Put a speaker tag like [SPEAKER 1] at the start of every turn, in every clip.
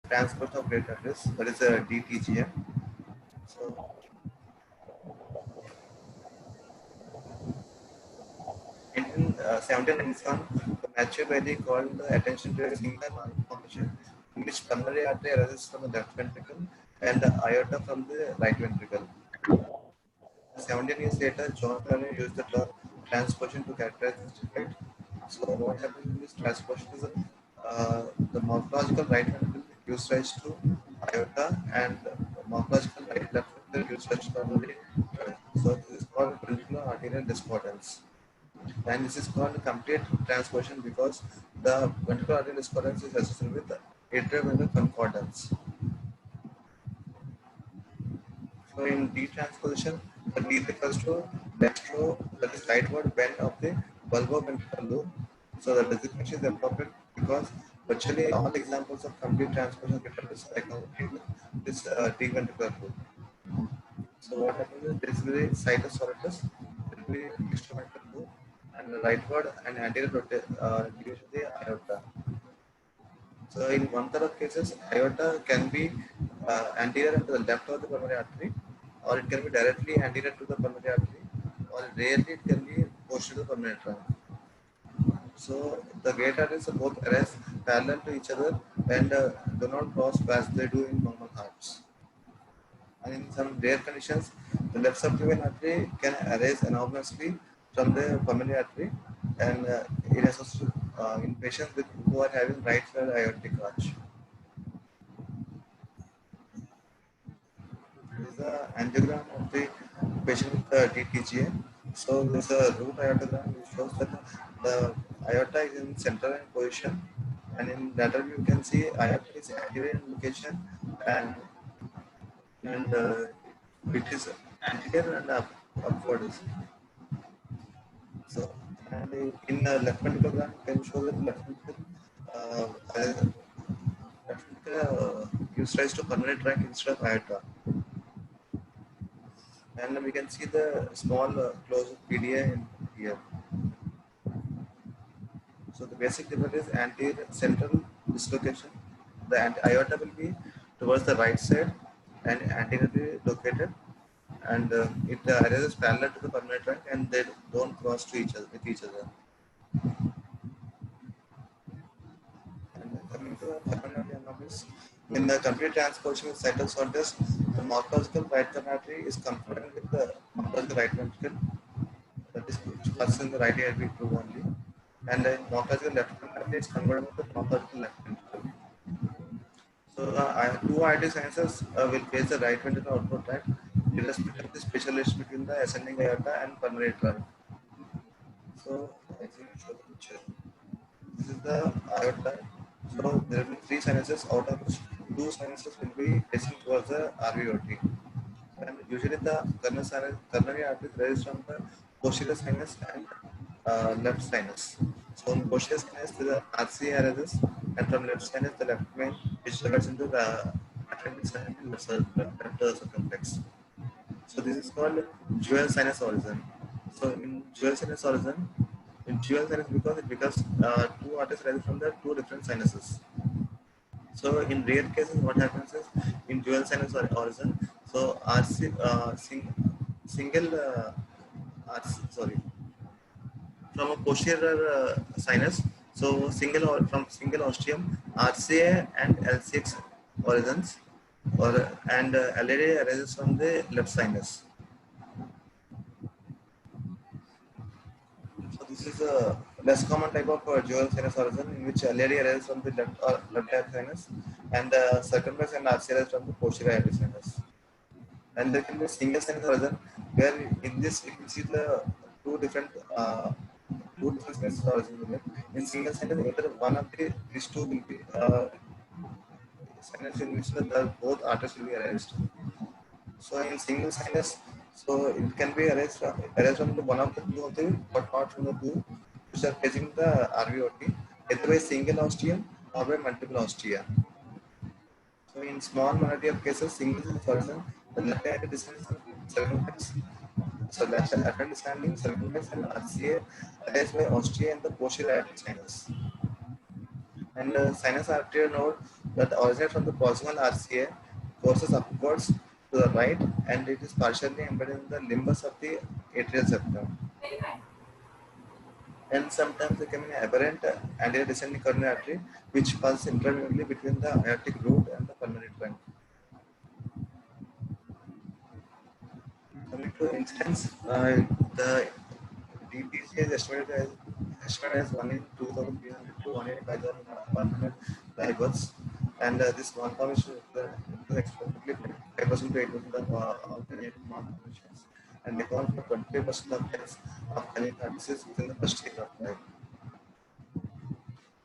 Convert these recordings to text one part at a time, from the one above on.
[SPEAKER 1] transport of great arteries, that is a DTGM. So in 1791, the mature body called the attention to a single malformation in which pulmonary artery arises from the left ventricle and the aorta from the right ventricle. 17 years later, John Turner used the term transposition to characterize this defect. So what happens in this transposition is the morphological right ventricle gives rise to aorta and the morphological right left ventricle gives rise to pulmonary trunk. So this is called ventricular arterial discordance. And this is called complete transposition because the ventricular arterial discordance is associated with the atrioventricular concordance. So in detransposition, the D refers to dextro, that is rightward bend of the bulboventricular loop. So the designation is appropriate because virtually all examples of complete transposition get this this D ventricular loop. So what happens is there is the situs sororitas, there will be extraventricular loop, and the rightward and anterior deviation of the aorta. So in one third of cases, aorta can be anterior to the left of the pulmonary artery, or it can be directly anterior to the pulmonary artery, or rarely it can be posterior to the pulmonary trunk. So the great arteries both arise parallel to each other and do not cross as they do in normal hearts. And in some rare conditions, the left subclavian artery can arise anomalously from the pulmonary artery, and it is also in patients who are having right side aortic arch. This is the angiogram of the patient with DTGA. So this is a root aortogram which shows that the aorta is in central position, and in lateral view you can see aorta is anterior in location, and it is anterior and upward. So and in the left ventricular you can show that left ventricle gives rise to pulmonary trunk instead of aorta. And we can see the small closed PDA in here. So the basic difference is anterior central dislocation. The aorta will be towards the right side and anteriorly located, and it arises parallel to the pulmonary trunk, and they don't cross to each other with each other. And coming to the pulmonary anomalies, in the complete transposition with situs sororitas, the morphological right coronary is concordant with the morphological right ventricle, that is which passes in the right atrial tube only, and the morphological left ventricle is concordant with the morphological left ventricle. So two artery sciences will face the right ventricle output tract irrespective of the spatial relation between the ascending aorta and pulmonary trunk. So I think show the picture. This is the aorta. So there will be three sinuses, out of which two sinuses will be facing towards the RVOT. And usually the coronary artery arises from the posterior sinus and left sinus. So in posterior sinus the RCA arises, and from left sinus the left main, which divides into the appendix and left circumflex. So this is called dual sinus origin. So in dual sinus origin, because two arteries arise from the two different sinuses. So in rare cases, what happens is in dual sinus origin, so single from a posterior sinus, so from single ostium, RCA and LCX origins, and LAD arises from the left sinus. So this is a less common type of dual sinus origin in which LAD arises from the left atrial sinus, and the circumflex and RCA arises from the posterior atrial sinus. And there can be a single sinus origin where in this you can see the two different sinus origins. In single sinus, either one of these two will be sinus in which both arteries will be arranged. So in single sinus, so it can be arranged from the one of the two of the, but not from the two which are facing the RVOT, either by single ostium or by multiple ostia. So in small minority of cases, single sinus origin, the left atrial descending circumflex, so left atrial descending circumflex and RCA arise by ostia in the posterior atrial sinus. And sinus arterial node, that originates from the proximal RCA, courses upwards to the right, and it is partially embedded in the limbus of the atrial septum. And sometimes there can be an aberrant anterior descending coronary artery, which passes intermittently between the aortic root and the pulmonary trunk. Coming to instance, the DPC is estimated as 1 in 2,300 to 1 in 5,100 live births, and this malformation is expected 5% to 8% of all congenital malformations, and account for 25% of deaths of congenital disease within the first year of life.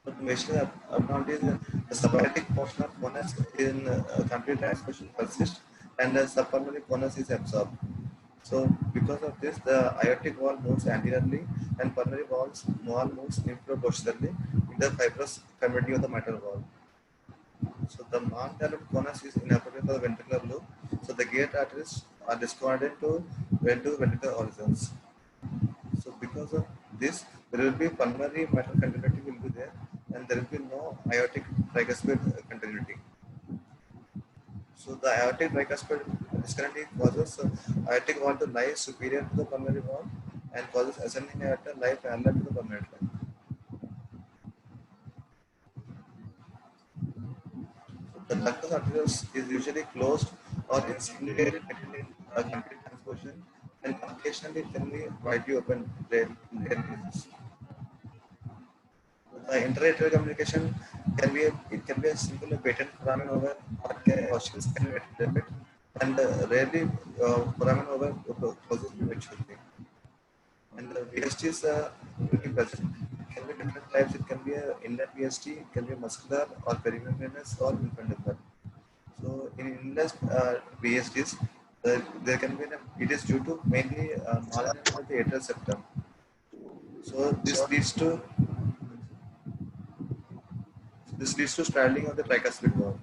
[SPEAKER 1] But measure abnormalities in the subaortic portion of conus in complete transmission persists, and the subpulmonary conus is absorbed. So, because of this, the aortic wall moves anteriorly, and pulmonary wall moves infraposteriorly in the fibrous community of the mitral wall. So, the non-dilated conus is inappropriate for the ventricular loop. So, the gate arteries are discordant to ventricular origins. So because of this, there will be pulmonary mitral continuity will be there, and there will be no aortic tricuspid continuity. So the aortic tricuspid discontinuity causes aortic wall to lie superior to the pulmonary wall and causes ascending aorta lie parallel to the pulmonary trunk. The ductus arteriosus is usually closed or insinuated between complete transposition, and occasionally it can be widely open in rare cases. The interatrial communication can be a simple patent foramen over hospitals can be developed, and rarely foramen over causes prematurely. And the VSTs will be present. It can be different types. It can be a inlet VST, it can be muscular or perimembranous or infundibular. So in inlet VSTs, there can be it is due to mainly malalignment of the atrial septum. So this leads to straddling of the tricuspid valve.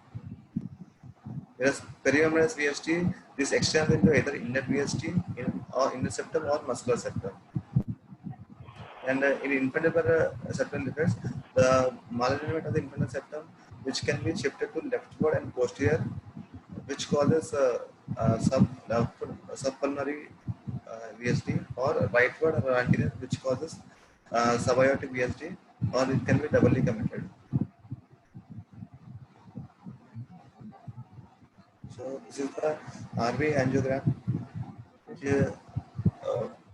[SPEAKER 1] Whereas perimembranous VST, this extends into either inlet VST or in the septum or muscular septum. And in infundibular septal defects, the malalignment of the infundibular septum, which can be shifted to leftward and posterior, which causes subpulmonary VST, or rightward or anterior, which causes subaortic VST, or it can be doubly committed. So this is the RV angiogram, which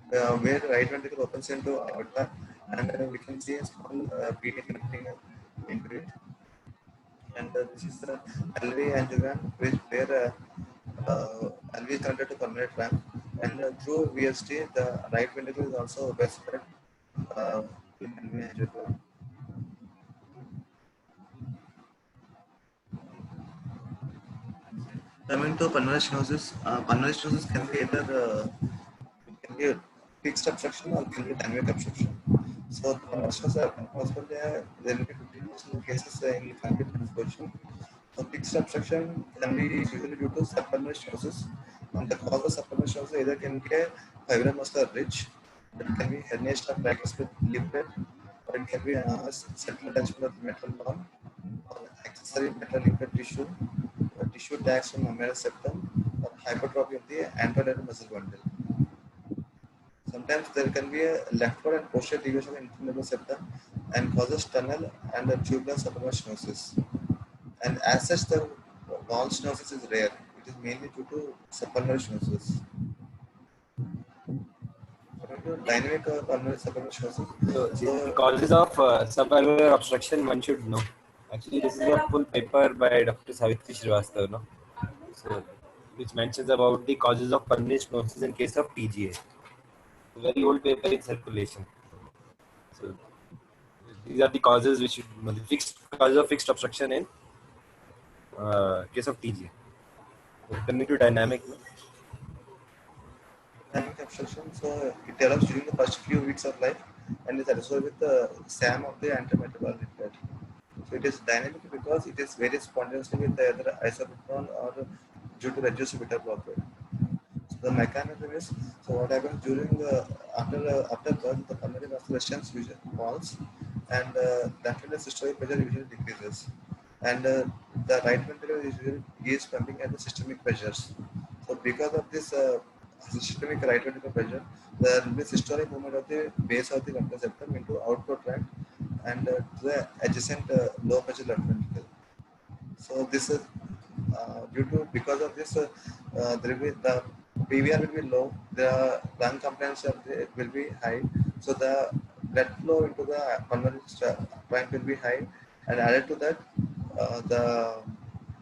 [SPEAKER 1] where the right ventricle opens into aorta, and we can see a small PD connecting into it. And this is the LV angiogram, where LV is connected to pulmonary trunk, and through VST, the right ventricle is also vested in LV angiogram. Coming to pulmonary stenosis can be either can be a fixed obstruction or can be dynamic obstruction. So the pulmonary stenosis possible there will be 50% of cases in complete transposition. So fixed obstruction can be usually due to subpulmonary stenosis, and the cause of subpulmonary stenosis either can be a fibromuscular ridge, it can be herniation of tricuspid leaflet, or it can be a central attachment of the mitral valve, or accessory mitral leaflet tissue tags from mammary septum, or hypertrophy of the anterolateral muscle bundle. Sometimes there can be a leftward and posterior deviation of the infundibulum septum and causes tunnel and a tubular subpulmonary stenosis. And as such, the valve stenosis is rare. It is mainly due to subpulmonary stenosis. Dynamic pulmonary subpulmonary stenosis.
[SPEAKER 2] So the causes of subpulmonary obstruction one should know. Actually, this is a full paper by Dr. Savitri Srivastava, no? So, which mentions about the causes of pulmonary stenosis in case of TGA. A very old paper in circulation. So these are the causes which the fixed causes of fixed obstruction in case of TGA. Coming to dynamic.
[SPEAKER 1] Dynamic obstruction, so it develops during the first few weeks of life and is associated with the SAM of the antimetabolic leaflet. So it is dynamic because it is very spontaneously with either isobutanol or due to reduced beta blockade. So the mechanism is, so what happens during after birth, the pulmonary vascular resistance usually falls, and the systolic pressure usually decreases. and the right ventricle is pumping at the systemic pressures. So because of this systemic right ventricle pressure, there will be systolic movement of the base of the ventral septum into outward tract and to the adjacent low pressure left ventricle. So this is due to because of this there will be the PVR will be low, the lung compliance will be high, so the blood flow into the pulmonary trunk will be high, and added to that the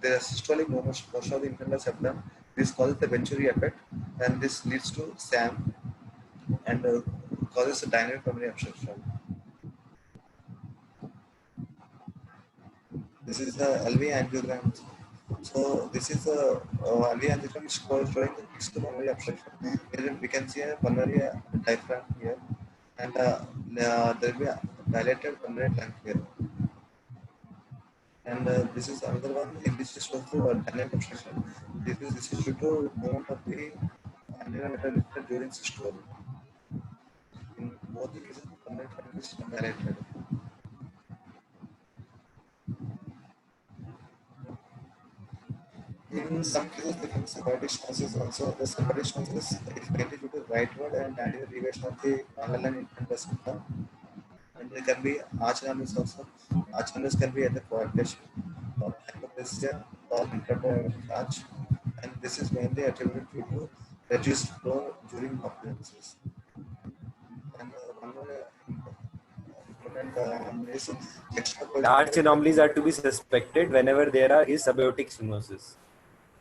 [SPEAKER 1] systolic motion of the internal septum. This causes the Venturi effect, and this leads to SAM and causes a dynamic pulmonary obstruction. This is the LV angiogram. So this is the LV angiogram which shows showing the fixed pulmonary obstruction. Here we can see a pulmonary diaphragm here, and there will be a dilated pulmonary trunk here. And this is another one in which shows the dynamic obstruction. This is due to movement of the anterior metal during systole. In both the cases, the pulmonary trunk is dilated. In some cases, the sympathetic stenosis also. The sympathetic stenosis is mainly due to rightward and anterior deviation of the condylar infant septum. And there can be arch anomalies also. Arch anomalies can be at the coarctation or hyperplasia or interpolated arch. And this is mainly attributed to reduced flow during occurrences. And one more important anomaly is
[SPEAKER 2] The arch anomalies are to be suspected whenever there is subaortic stenosis.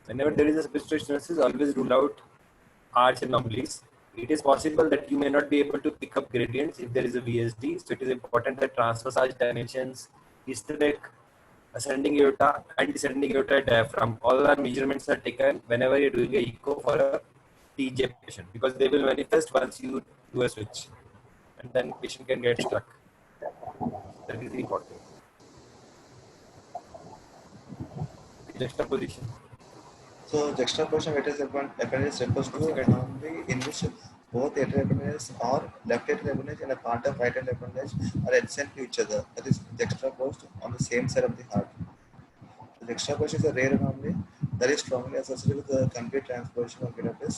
[SPEAKER 2] Whenever there is a subaortic stenosis, always rule out arch anomalies. It is possible that you may not be able to pick up gradients if there is a VSD. So it is important that transverse arch dimensions, aesthetic, ascending aorta and descending aorta diaphragm, all our measurements are taken whenever you're doing a echo for a TJ patient, because they will manifest once you do a switch, and then patient can get stuck. That is important. Juxtaposition.
[SPEAKER 1] So juxtaposition vertebral appendage refers to an anomaly in which both atrial appendage or left atrial appendage and a part of right atrial appendage are adjacent to each other. That is juxtaposed on the same side of the heart. The juxtaposition is a rare anomaly that is strongly associated with the complete transposition of vertebrae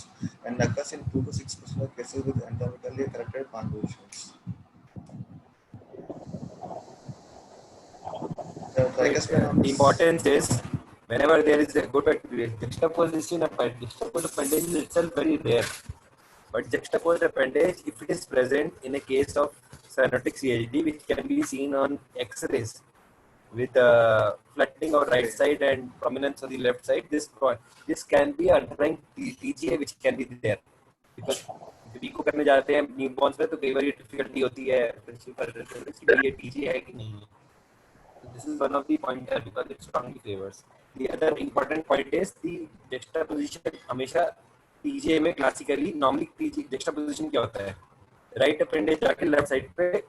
[SPEAKER 1] and occurs in 2 to 6% of cases with anatomically corrected convolutions.
[SPEAKER 2] The importance is whenever there is a good juxtaposition appendage is itself very rare. But juxtaposed appendage, if it is present in a case of cyanotic CHD, which can be seen on X-rays with flattening of right side and prominence on the left side, this can be underlying TGA which can be there. Because जब eco करने जाते हैं newborn's में तो कई बार ये difficulty होती है ये TGA है कि नहीं है. This is one of the pointers because it strongly favors. The other important point is the juxtaposition. हमेशा TGA में classically normally juxtaposition क्या होता है? Right appendage जाके left side पे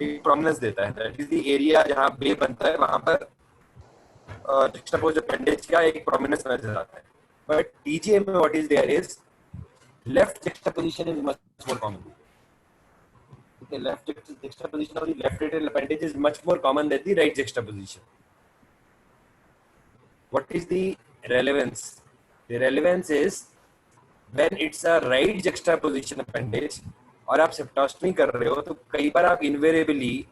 [SPEAKER 2] एक prominence देता है. That is the area जहाँ बे बनता है वहाँ पर juxtaposed appendage का एक prominence नजर आता है. But TGA में what is there is left juxtaposition is much more common. The left juxtaposition of the left atrial appendage is much more common than the right juxtaposition. What is the relevance? The relevance is when it's a right juxtaposition appendage और आप सेप्टोस्टमी कर रहे हो तो कई बार आप invariably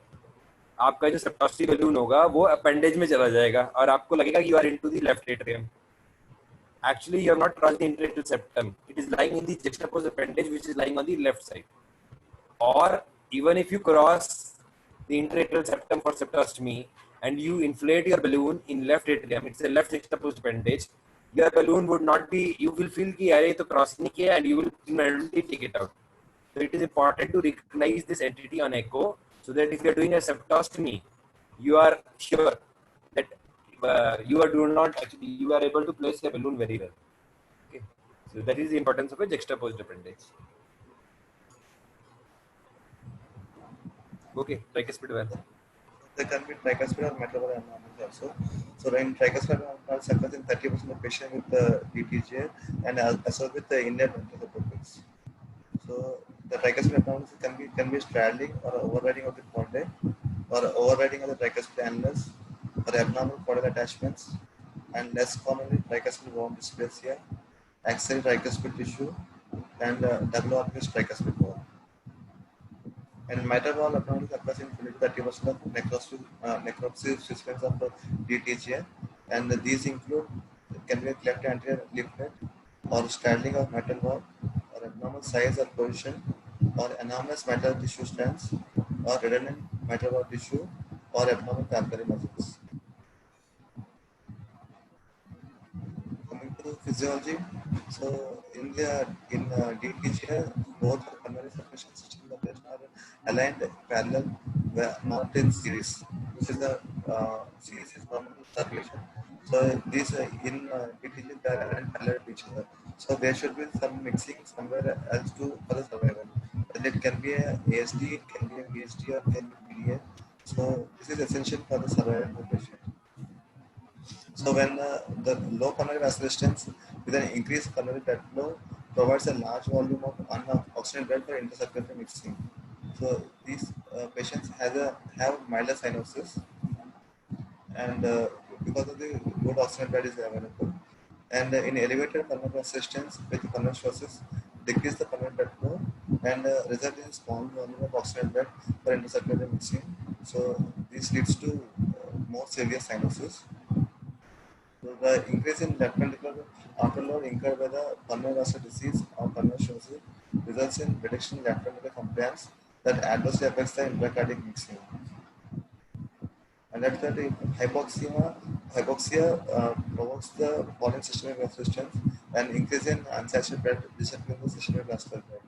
[SPEAKER 2] आपका जो सेप्टोस्टमी बलून होगा वो अपेंडेज में चला जाएगा और आपको लगेगा कि you are into the left atrium. Actually, you have not crossed the interatrial septum. It is lying in the juxtaposed appendage, which is lying on the left side. Or even if you cross the interatrial septum for septostomy and you inflate your balloon in left atrium, it's a left juxtaposed appendage, your balloon would not be, you will feel कि अरे तो cross नहीं किया and you will immediately take it out. So it is important to recognize this entity on echo so that if you are doing a septostomy, you are sure that you are able to place a balloon very well. Okay, so that is the importance of a juxtaposed appendage. Okay, tricuspid valve.
[SPEAKER 1] There can be tricuspid or metabolic anomalies also. So in tricuspid anomalies occurs in 30% of patients with the DTJ and also with the inner ventricular. So the tricuspid anomalies can be straddling or overriding of the pondae or overriding of the tricuspid annulus or abnormal caudal attachments, and less commonly tricuspid bone dysplasia, axial tricuspid tissue, and double organ tricuspid bone. And mitral valve abnormality occurs in 20 to 30% of necropsy specimens of DTGA, and these include can be cleft anterior leaf net, or straddling of mitral valve, or abnormal size or position, or anomalous mitral tissue strands, or redundant mitral valve tissue, or abnormal papillary muscles. Coming to physiology, so in DTGA, both the pulmonary circulation system and the patient are aligned parallel, not in series. This is the series is normal circulation. So these in DTGA they are aligned parallel to each other. So there should be some mixing somewhere else to for the survival. And it can be a ASD, it can be a VSD, or it can be PDA. So this is essential for the survival of the patient. So when the low pulmonary vascular resistance with an increased pulmonary blood flow provides a large volume of unoxygenated blood for intercirculatory mixing. So these patients have milder cyanosis, and because of the good oxygenated blood is available, and in elevated pulmonary vascular resistance with pulmonary stenosis, decrease the pulmonary blood flow and result in small volume of oxygenated blood for intercirculatory mixing. So this leads to more severe cyanosis. So the increase in left ventricular afterload incurred by the pulmonary vascular disease or pulmonary stenosis results in reduction in left ventricular compliance that adversely affects the intracardiac mixing. And that's that hypoxia provokes the falling systemic vascular resistance and increase in unsaturated blood disappearing the systemic vascular blood.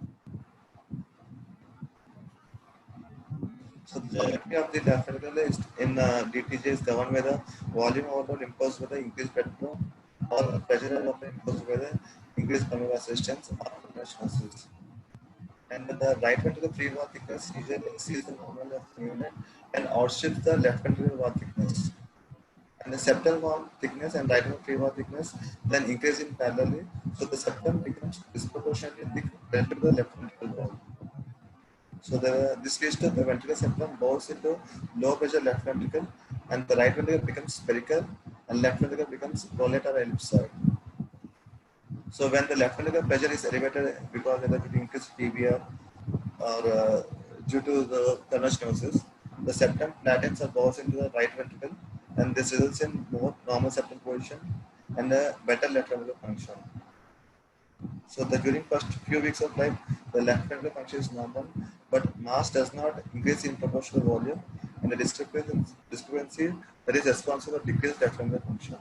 [SPEAKER 1] So the activity of the left ventricle is in DTJ is governed by the volume overload imposed by the increased blood flow or pressure overload imposed by the increased pulmonary vascular resistance or pulmonary stenosis. And the right ventricular free wall thickness usually exceeds the normal of the unit and outstrips the left ventricular wall thickness. And the septal wall thickness and right ventricular free wall thickness then increase in parallelly, so the septum becomes disproportionately thick relative to the left ventricular wall. So this leads to the ventricular septum bows into low pressure left ventricle, and the right ventricle becomes spherical, and left ventricle becomes prolate or ellipsoid. So when the left ventricular pressure is elevated because of the increased PVR or due to the pulmonary stenosis, the septum flattens or bows into the right ventricle, and this results in more normal septal position and a better left ventricular function. So during first few weeks of life, the left ventricular function is normal, but mass does not increase in proportional volume, and the discrepancy that is responsible for decreased left ventricular function.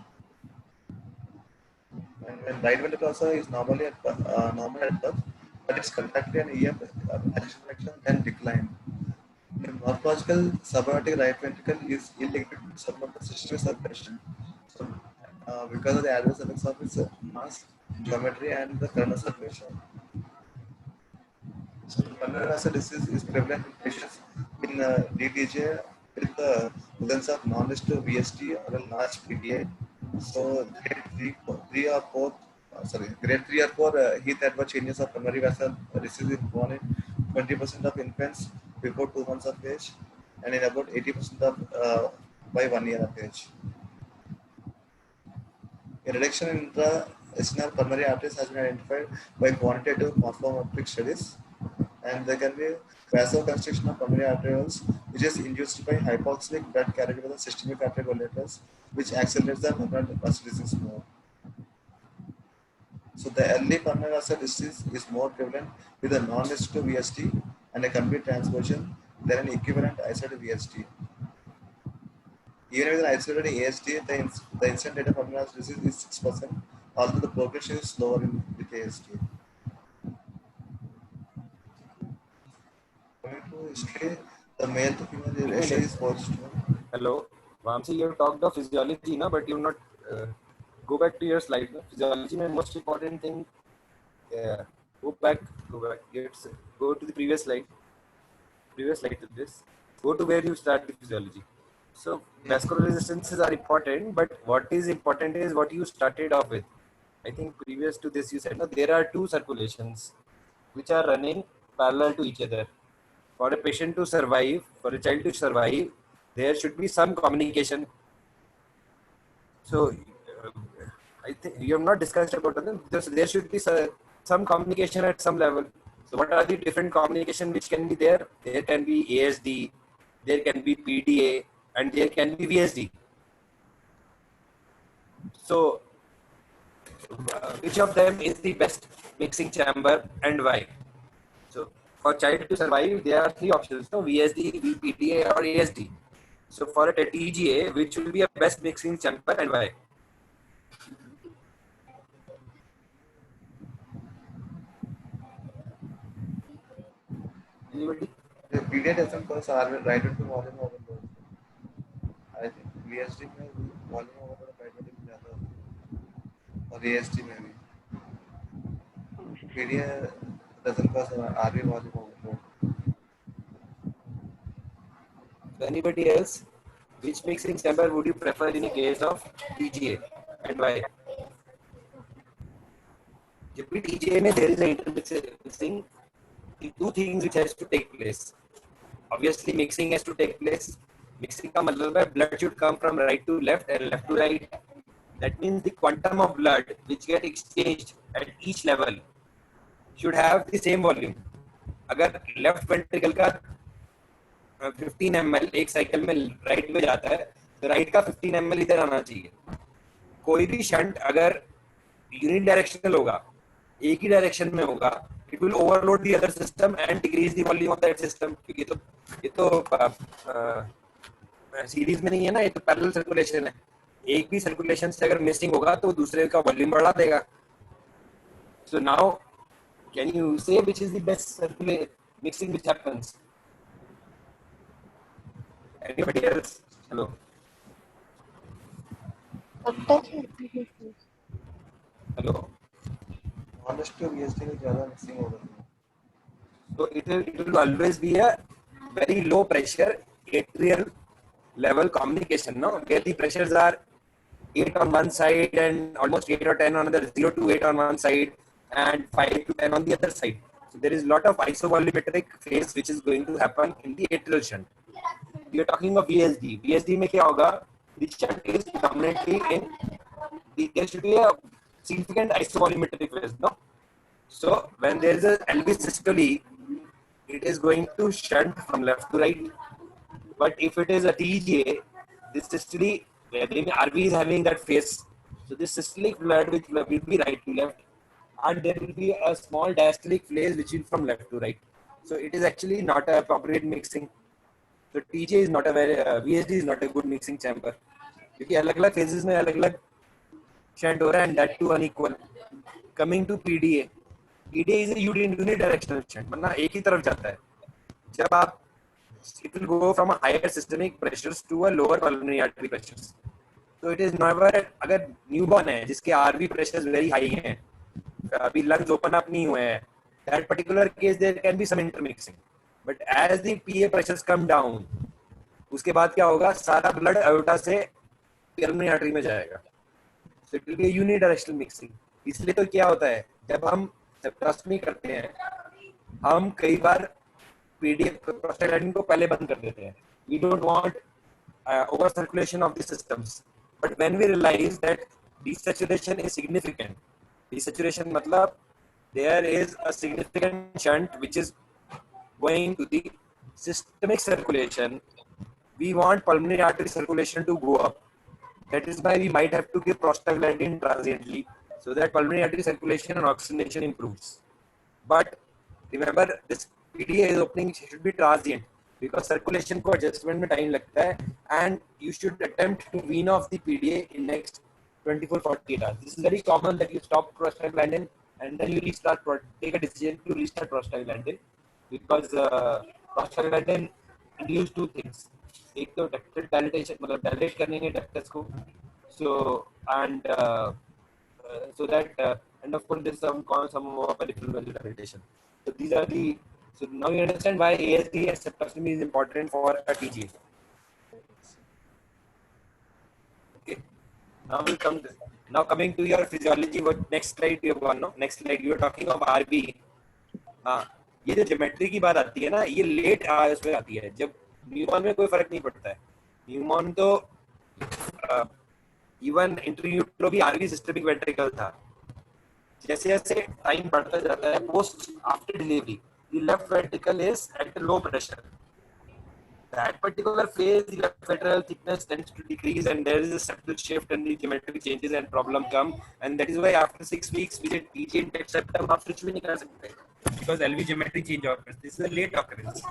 [SPEAKER 1] And when right ventricle also is normally normal at birth, but it's contracted and EF action can decline. The morphological subaortic right ventricle is illegitimate to support the systemic circulation. So, because of the adverse effects of its mass, geometry, and the current circulation. So, pulmonary vascular disease is prevalent in patients in DTJ with the presence of non-resistive VSD or a large PDA. So, grade 3 or 4 Heath adverse changes of pulmonary vascular disease is born in 20% of infants before 2 months of age, and in about 80% of by 1 year of age. A reduction in intra-acinar pulmonary arteries has been identified by quantitative morphometric studies, and there can be vasoconstriction of pulmonary arterioles, which is induced by hypoxemic blood carried by the systemic arteriolators, which accelerates the pulmonary vascular disease more. So the early pulmonary vascular disease is more prevalent with a non-resistive VSD and a complete transfusion than an equivalent isolated VSD. Even with an isolated ASD, the incident rate of pulmonary vascular disease is 6%, although the progression is slower with ASD. Coming to history, the male to female ratio is positive.
[SPEAKER 2] Hello, Vamsi, you have talked of physiology, no, but you not go back to your slide. No? Physiology, my most important thing. Go back. Go to the previous slide. Previous slide to this. Go to where you start the physiology. So vascular resistances are important, but what is important is what you started off with. I think previous to this you said no, there are two circulations which are running parallel to each other. For a patient to survive, for a child to survive, there should be some communication So I think you have not discussed about them. There should be some communication at some level. So what are the different communication which can be there? There can be ASD, there can be PDA, and there can be VSD. So which of them is the best mixing chamber and why? So for child to survive, there are three options: no, VSD, VPTA, or ASD. So for a TGA, which will be a best mixing chamber and why? Anybody?
[SPEAKER 1] The PDA doesn't cause RV right into volume overload. I think VSD में volume overload private में ज़्यादा होता है और ASD में भी PDA doesn't cause RV volume overload.
[SPEAKER 2] So anybody else? Which mixing chamber would you prefer in a case of TGA and why? If we TGA में there is a intermixing, the two things which has to take place. Obviously, mixing has to take place. Mixing का मतलब है blood should come from right to left and left to right. That means the quantum of blood which get exchanged at each level should have the same volume. अगर left ventricle का 15 ml एक cycle में right में जाता है तो right का 15 ml इधर आना चाहिए. कोई भी शंट अगर यूनिट डायरेक्शनल होगा, एक ही डायरेक्शन में होगा, it will overload the other system and decrease the volume of that system. क्योंकि ये तो सीरीज में नहीं है ना, ये तो पैरेलल सर्कुलेशन है. एक भी सर्कुलेशन से अगर मिसिंग होगा तो दूसरे का वॉल्यूम बढ़ा देगा. So now can you say which is the best mixing which happens? Anybody else? Hello. Hello.
[SPEAKER 1] Honest to VSD में ज़्यादा mixing होगा.
[SPEAKER 2] So it will always be a very low pressure atrial level communication, no? Where the pressures are 8 on one side and almost 8 or 10 on another, 0 to 8 on one side and 5 to 10 on the other side. So there is a lot of isovolumetric phase which is going to happen in the atrial shunt. We are talking of VSD. VSD में क्या होगा? The shunt is predominantly there should be a significant isovolumetric phase, no? So when there is a LV systole, it is going to shunt from left to right. But if it is a TGA, this systole, where RV is having that phase, so this systolic blood will be right to left, and there will be a small diastolic phase which is from left to right. So it is actually not a appropriate mixing. So TGA is not a very VSD is not a good mixing chamber. क्योंकि अलग-अलग phases में अलग-अलग shunt हो रहा है and that too unequal. Coming to PDA, PDA is a unidirectional shunt, मतलब एक ही तरफ जाता है. जब आप it will go from a higher systemic pressures to a lower pulmonary artery pressures. So it is never, अगर newborn है जिसके RV pressures very high हैं, अभी lungs open up नहीं हुए हैं, that particular case there can be some intermixing. But as the PA pressures come down, उसके बाद क्या होगा? सारा blood aorta से pulmonary artery में जाएगा. So it will be a unidirectional mixing. इसलिए तो क्या होता है? जब हम septostomy करते हैं, हम कई बार prostaglandin को पहले बंद कर देते हैं. We don't want over circulation of the systems. But when we realize that desaturation is significant, desaturation मतलब there is a significant shunt which is going to the systemic circulation. We want pulmonary artery circulation to go up. That is why we might have to give prostaglandin transiently so that pulmonary artery circulation and oxygenation improves. But remember, this PDA is opening should be transient because circulation को adjustment में time लगता है, and you should attempt to wean off the PDA in next 24-48 hours. This is very common that you stop prostaglandin and then you take a decision to restart prostaglandin because prostaglandin induce two things. एक तो ductal dilatation, मतलब dilate करने के ductus को, so and so that and of course there's some peripheral vasodilation. So these are the. So now you understand why ASD and septostomy is important for a TGA. Okay. Now coming to your physiology. What next slide you have gone? No, next slide you are talking of RV. हाँ, ये जो geometry की बात आती है ना, ये late उसमें आती है. जब न्यूमॉन में कोई फर्क नहीं पड़ता है. न्यूमॉन तो इवन इंट्रायूट्रो भी आर्वी सिस्टमिक वेंट्रिकल था. जैसे जैसे टाइम बढ़ता जाता है post after delivery, the left ventricle is at a low pressure. That particular phase, the left ventricle thickness tends to decrease, and there is a subtle shift, and the geometry changes, and problem come. And that is why after 6 weeks, we get TG intact septum. आप switch भी नहीं कर सकते because LV geometry change occurs. This is a late occurrence.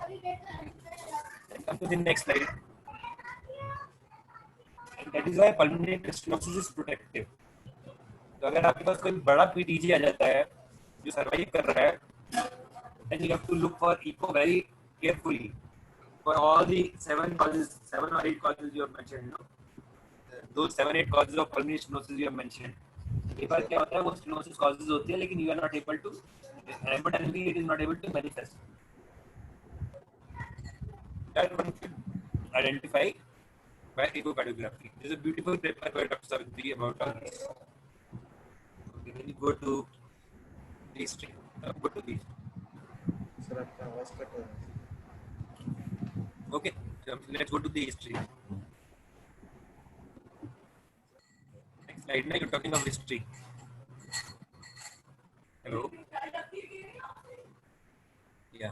[SPEAKER 2] And come to the next slide. And that is why pulmonary stenosis is protective. तो अगर आपके पास कोई बड़ा PTG आ जाता है जो सर्वाइव कर रहा है, then you have to look for echo very carefully for all the 7 or 8 causes you have mentioned. Those 7-8 causes of pulmonary stenosis you have mentioned. एक बार क्या होता है, वो stenosis causes होती है, लेकिन you are not able to, hemodynamically it is not able to manifest. That one should identify by echocardiography. There is a beautiful paper by Dr. Savitri about all this. Okay, when you go to the history, go to the
[SPEAKER 1] Sir, आपका आवाज cut हो रहा है.
[SPEAKER 2] okay, so let's go to the history. Next slide. Now you're talking of history. Hello. Yeah.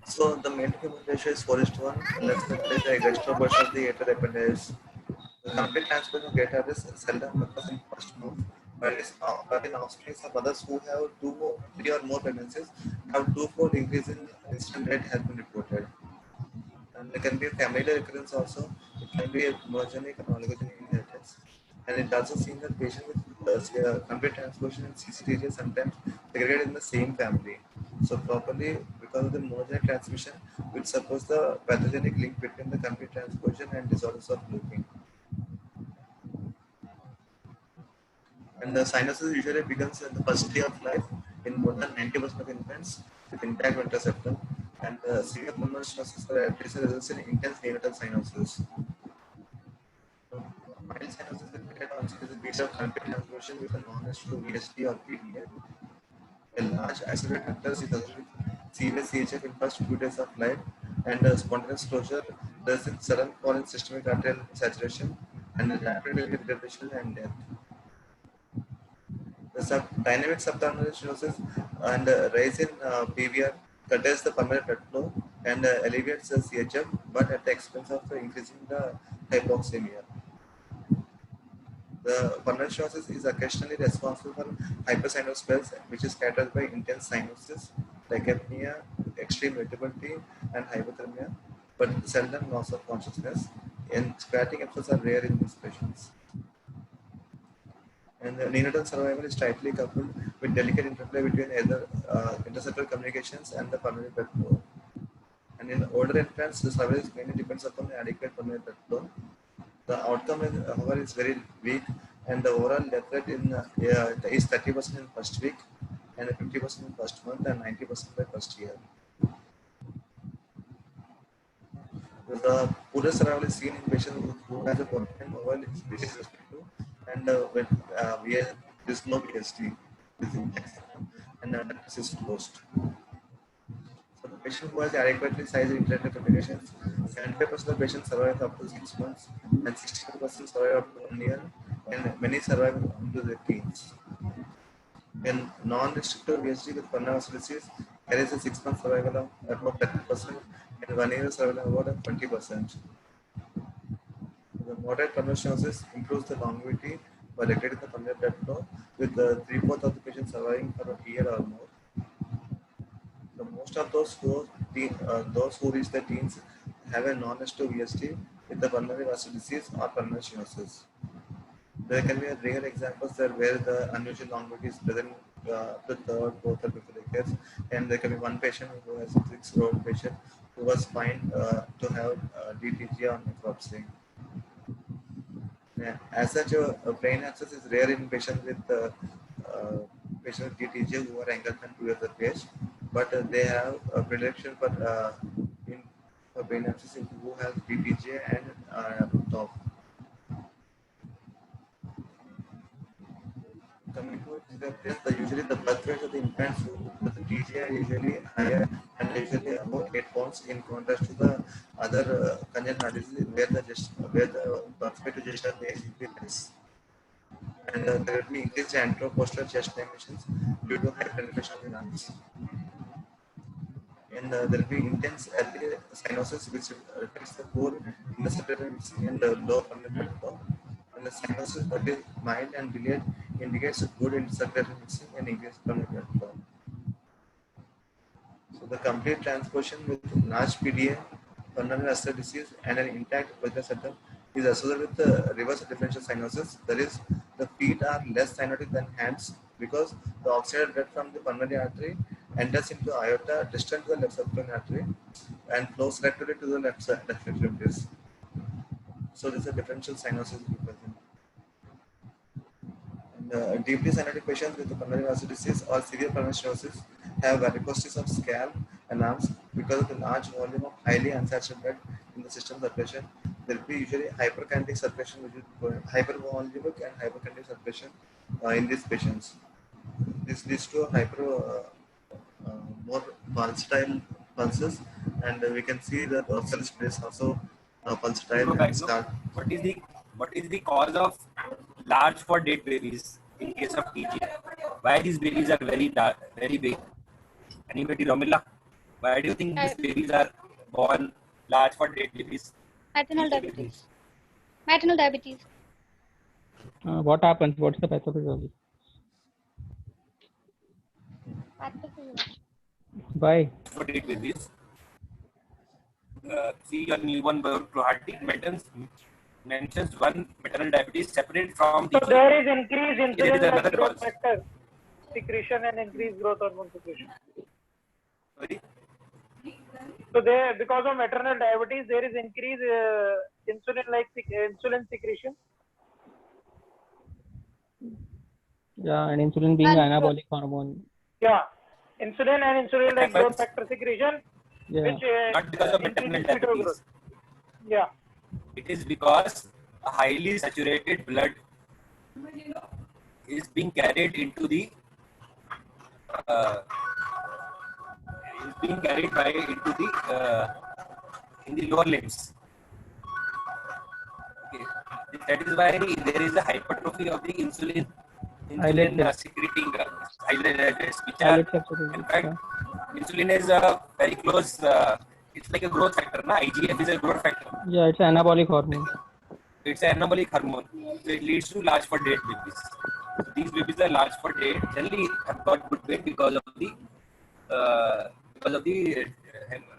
[SPEAKER 1] So the main human ratio is 4:1. Let's calculate the extra portion of the atrial appendage. The complete transfer of data is seldom occurs in first month, but in offspring of others who have 3 or more pregnancies have twofold increase in incident rate has been reported. And there can be a familial recurrence also. It can be a monogenic and oligogenic inheritance. And it also seen that patients with complete transfusion and CCTG sometimes segregated in the same family. So properly, because of the monogenic transmission, which suppose the pathogenic link between the complete transfusion and disorders of leaking. And the cyanosis usually begins in the first day of life in more than 90% of infants with intact ventral septum, and severe pulmonary stenosis results in intense neonatal cyanosis. Mild cyanosis is related onset is a period of complete transfusion with a non-restrictive VSD or PDA. A large accelerated rectus is associated with serious CHF in first few days of life, and spontaneous closure results in sudden fall in systemic arterial saturation and rapid retardation and death. The dynamic subpulmonary stenosis and rise in PVR curtails the pulmonary blood flow and alleviates the CHF, but at the expense of increasing the hypoxemia. The pulmonary stenosis is occasionally responsible for hypercyanosis spells, which is characterized by intense cyanosis, like apnea, extreme irritability, and hypothermia, but seldom loss of consciousness. And squatting episodes are rare in these patients. And the neonatal survival is tightly coupled with delicate interplay between either interceptor communications and the pulmonary blood flow. And in older infants, the survival mainly depends upon the adequate pulmonary blood flow. The outcome, however, is very weak, and the overall death rate is 30% in first week, and 50% in first month, and 90% by first year. The poorest survival is seen in patients who has a permanent overall species and when there's no PST, and this is closed. So the patient who has adequately sized internet communications, 75% of the patients survive up to 6 months, and 65% survive up to 1 year, and many survive into their teens. In non-restrictive VSD with pulmonary disease, there is a 6-month survival of about 30%, and 1 year survival of about 20%. The moderate pulmonary stenosis improves the longevity by regulating the pulmonary blood flow, with 3/4 of the patients surviving for a year or more. The most of those who reach the teens have a non-restrictive VSD with the pulmonary vascular disease or pulmonary stenosis. There can be a rare examples there where the unusual longevity is present the third, fourth, or fifth decades, and there can be one patient who has a 6-year-old patient who was found to have DTG on necropsy. Yeah. As such, a brain abscess is rare in patients with DTG who are younger than 2 years of age, but they have a predilection for in brain abscess who have DTG and top. Coming to usually the birth rates of the infants with the DTG are usually higher and usually about 8 pounds, in contrast to the other congenital heart disease where the prospective gesture may be less. And there will be increased anteroposterior chest emissions due to hypertension of the lungs. And there will be intense early cyanosis, which affects the core in the circulatory mixing and the lower pulmonary flow. And the cyanosis that is mild and delayed indicates good intercirculatory mixing and increased pulmonary flow. So the complete transposition with large PDA, pulmonary artery disease, and an intact pulmonary septum is associated with the reverse differential cyanosis. That is, the feet are less cyanotic than hands because the oxygenated blood from the pulmonary artery enters into aorta distant to the left subclavian artery and flows directly to the left extremities. So this is a differential cyanosis present. Deeply cyanotic patients with pulmonary vascular disease or severe pulmonary stenosis have varicosis of scalp and arms because of the large volume of highly unsaturated blood in the system circulation. There will be usually hyperkinetic circulation, which is hypervolumic and hyperkinetic circulation in these patients. This leads to a more pulsatile pulses, and we can see the dorsal space also pulsatile and scarred.
[SPEAKER 2] What is the cause of large for dead babies in case of TGA? Why these babies are very big? Anybody, Romila? Why do you think these babies are born large for dead babies?
[SPEAKER 3] Maternal diabetes. Maternal diabetes.
[SPEAKER 4] What happens? What's the pathophysiology? Why?
[SPEAKER 2] For dead babies. See your newborn heartbeat mentions one maternal diabetes separate from the.
[SPEAKER 5] So there is increased
[SPEAKER 2] There is
[SPEAKER 5] insulin
[SPEAKER 2] another
[SPEAKER 5] growth
[SPEAKER 2] cause.
[SPEAKER 5] factor secretion and increased growth hormone secretion.
[SPEAKER 2] Sorry?
[SPEAKER 5] So there, because of maternal diabetes, there is increased insulin secretion.
[SPEAKER 4] Yeah, and insulin being anabolic hormone.
[SPEAKER 5] Yeah, insulin and insulin-like growth factor secretion,
[SPEAKER 4] Yeah.
[SPEAKER 5] which
[SPEAKER 2] Not because of maternal
[SPEAKER 5] increases fetal
[SPEAKER 2] diabetes.
[SPEAKER 5] growth. Yeah.
[SPEAKER 2] It is because a highly saturated blood is being carried into the in the lower limbs. Okay. That is why there is a hypertrophy of the insulin secreting islets, which are in fact insulin is a very close. It's like a growth factor. Na? IGF is a growth factor.
[SPEAKER 4] Yeah, it's an anabolic hormone.
[SPEAKER 2] It's an anabolic hormone. So it leads to large for dead babies. So these babies are large for dead. Generally have got good weight because of the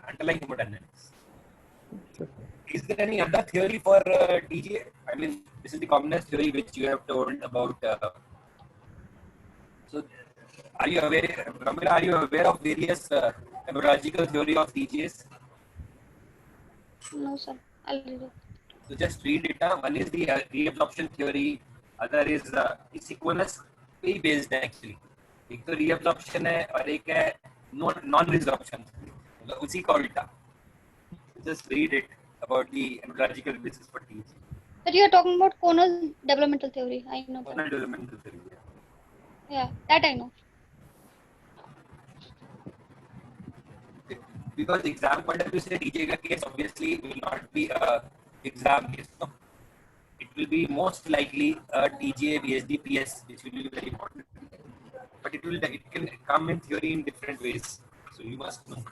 [SPEAKER 2] underlying hemodynamics. Is there any other theory for TGA? I mean, this is the commonest theory which you have told about. So, are you aware, Ramila, are you aware of various hemorrhagical theory of TGAs?
[SPEAKER 3] No, sir. I'll read it.
[SPEAKER 2] So just read it. One is the reabsorption theory. Other is sequence पे based है actually. एक तो reabsorption है और एक है non-resorption. उसी का उल्टा. Just read it about the hemorrhagical basis for TGA.
[SPEAKER 3] But you are talking about Connor's developmental theory. I know that.
[SPEAKER 2] Developmental theory.
[SPEAKER 3] Yeah, that I know.
[SPEAKER 2] Because exam point of view से TGA का case obviously will not be a exam case. No? It will be most likely a TGA, BSD, PS, which will be very important. But it can come in theory in different ways. So you must know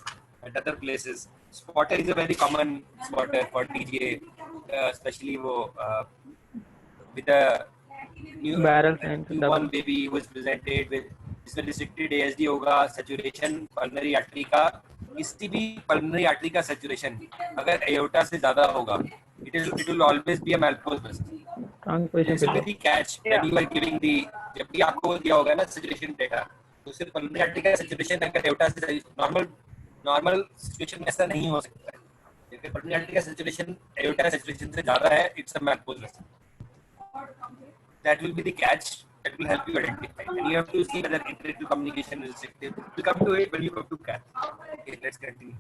[SPEAKER 2] at other places. Spotter is a very common spotter for TGA, especially with a newborn baby who is presented with इसमें restricted ASD होगा, saturation pulmonary artery का, किसी भी pulmonary artery का saturation अगर aorta से ज़्यादा होगा, it will always be a malpose vessel. This will be the catch when you are giving the, जब भी आपको दिया होगा ना saturation data, तो सिर्फ pulmonary artery का saturation अगर aorta से normal situation में ऐसा नहीं हो सकता है. if pulmonary artery का saturation aorta saturation से ज़्यादा है, it's a malpose vessel. That will be the catch. That will help you identify. And you have to see whether intrathecal communication is restrictive. We'll come to it when you come to catch. Okay, let's continue.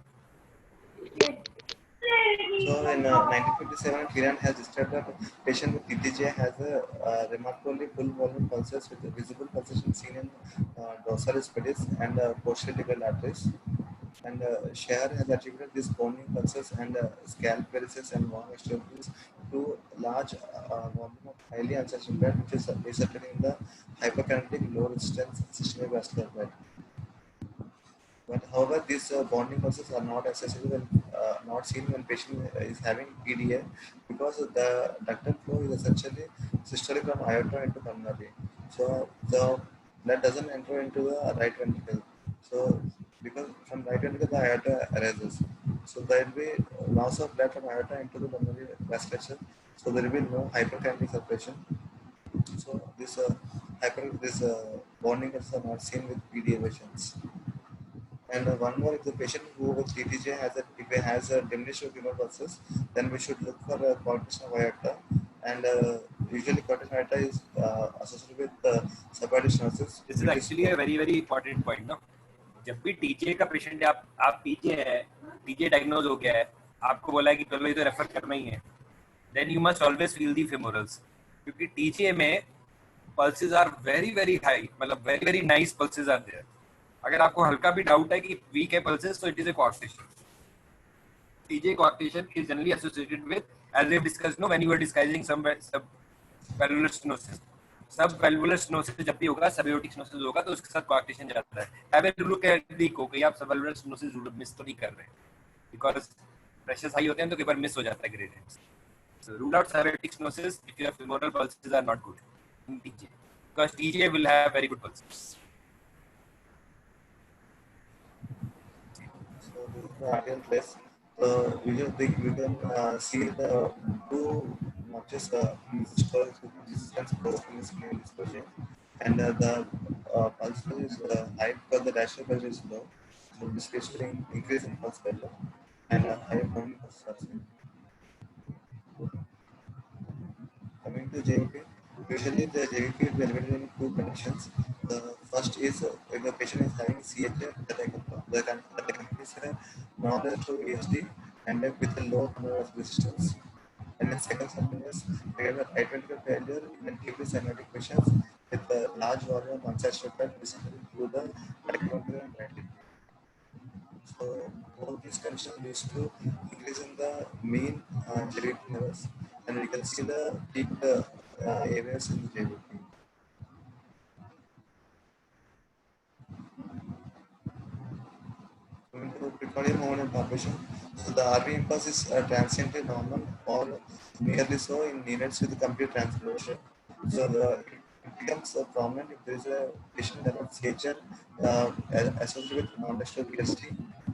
[SPEAKER 1] So in 1957, Kiran has described that patient with TTJ has a remarkably full volume pulses with a visible pulsation seen in dorsal pedis and posterior arteries. And Scher has attributed these bonding pulses and scalp varices and warm extremities to large volume of highly unsaturated blood, which is resulted in the hyperkinetic low resistance systemic vascular blood. But however, these bonding pulses are not accessible when not seen when patient is having PDA because the ductal flow is essentially systolic from aorta into pulmonary. So the blood doesn't enter into the right ventricle. So because from right ventricle the aorta arises. So there will be loss of blood from aorta into the pulmonary vasculature. So there will be no hyperkinetic suppression. So this bonding pulses are not seen with PDA patients. And one more, if the patient who with TTJ has a diminished human pulses, then we should look for a coarctation of aorta. And usually coarctation aorta is associated with subarachnoid stenosis.
[SPEAKER 2] This is actually a very very important point, no? जब भी TJ का patient है, आप TJ है, TJ diagnose हो गया है, आपको बोला है कि चलो ये तो रेफर करना ही है, then you must always feel the femorals, क्योंकि टीजे में pulses are very very high, मतलब very very nice pulses are there. अगर आपको हल्का भी डाउट है कि वीक है pulses, तो it is a coarctation. TJ coarctation is generally associated with, as we have discussed, no, when you were discussing some subvalvular stenosis. Subvalvular stenosis जब भी होगा, सबएयोटिक स्टेनोसिस होगा, तो उसके साथ कोआक्टेशन जाता है. Have a look at the echo कि आप सबवेल्वुलर स्टेनोसिस मिस तो नहीं कर रहे, बिकॉज़ प्रेशर्स हाई होते हैं तो कई बार मिस हो जाता है gradients. So rule out subaortic stenosis if your femoral pulses are not good in TJ, because TJ will have very good pulses.
[SPEAKER 1] So this is the ideal place. So you can see the two notches distance in this dispersion, and the pulse is high because the dasher pressure is low. So this leads to increase in pulse pressure and higher bonding pulse pressure. Coming to JVP, usually the JVP is elevated in two conditions. The first is if the patient is having CHF, the country is knowledge to ESD and with a low nerve resistance. And then second symptom is we have a right ventricular failure in deeply cyanotic patients with a large volume of unsaturated visible through the right ventricle and right ventricle. So all these conditions leads to increase in the mean JVP levels, and we can see the peak areas in the JVP. Coming to precordial movement and palpation, so the RV impulse is transiently normal or merely so in neonates with complete transformation. So it becomes prominent if there is a patient that has CHL associated with non-dextral PST,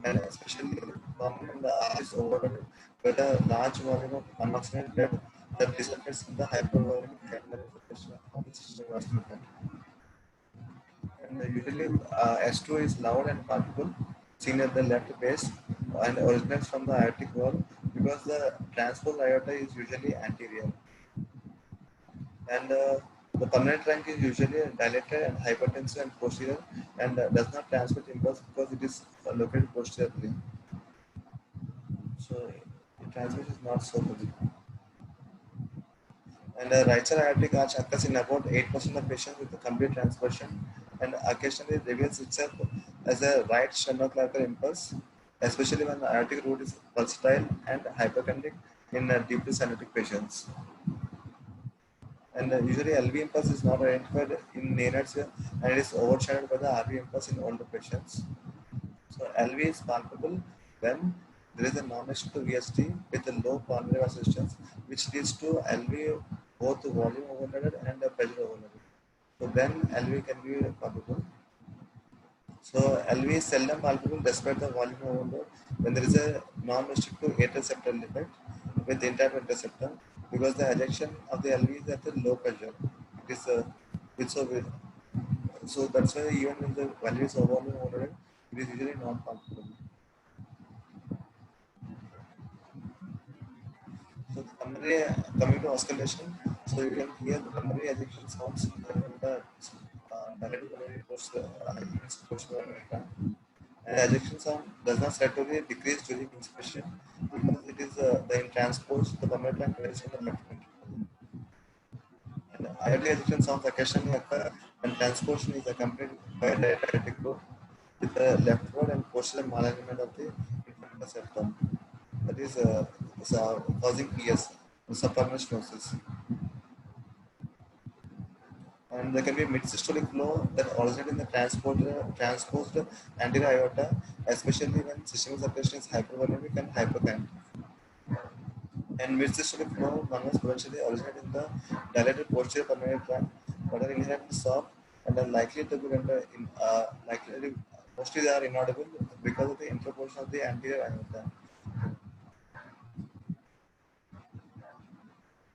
[SPEAKER 1] and especially common in the eyes overloaded with a large volume of unoxygenated blood that results in the hypervolemic capillary filtration of the systemic vascular blood. And usually S2 is loud and palpable, seen at the left base, and originates from the aortic wall because the transverse aorta is usually anterior. And the pulmonary trunk is usually dilated and hypertensive and posterior, and does not transmit impulse because it is located posteriorly. So the transmission is not so good. And the right side aortic arch occurs in about 8% of patients with a complete transversion, and occasionally reveals itself as a right sternocleidomastoid impulse, especially when the aortic root is pulsatile and hyperkinetic in deeply cyanotic patients. And usually LV impulse is not identified in neonates and it is overshadowed by the RV impulse in older patients. So LV is palpable when there is a non-restrictive VST with a low pulmonary resistance, which leads to LV both volume overloaded and pressure overloaded. So then LV can be palpable. So LV is seldom palpable despite the volume overload when there is a non-restrictive atrial septal defect with intact atrial septum, because the ejection of the LV is at a low pressure. It is so that's why even when the value is overloaded, it is usually not palpable. So the pulmonary, coming to oscillation, so you can hear the pulmonary ejection sounds when the direct pulmonary post and ejection sound does not certainly decrease during inspiration because it is the transpose the pulmonary trunk varies from the left ventricle. And aortic ejection sounds occasionally occur when transportation is accompanied by a diaphragmatic growth. with the leftward and posterior malalignment of the infundibulus septum. That is causing PS, subpulmonary stenosis. And there can be a mid-systolic flow that originates in the transposed anterior aorta, especially when systemic circulation is hypervolemic and hyperkinetic. And mid-systolic flow must potentially originate in the dilated posterior pulmonary tract, but are inherently soft and are likely to be mostly they are inaudible because of the interposition of the anterior aorta.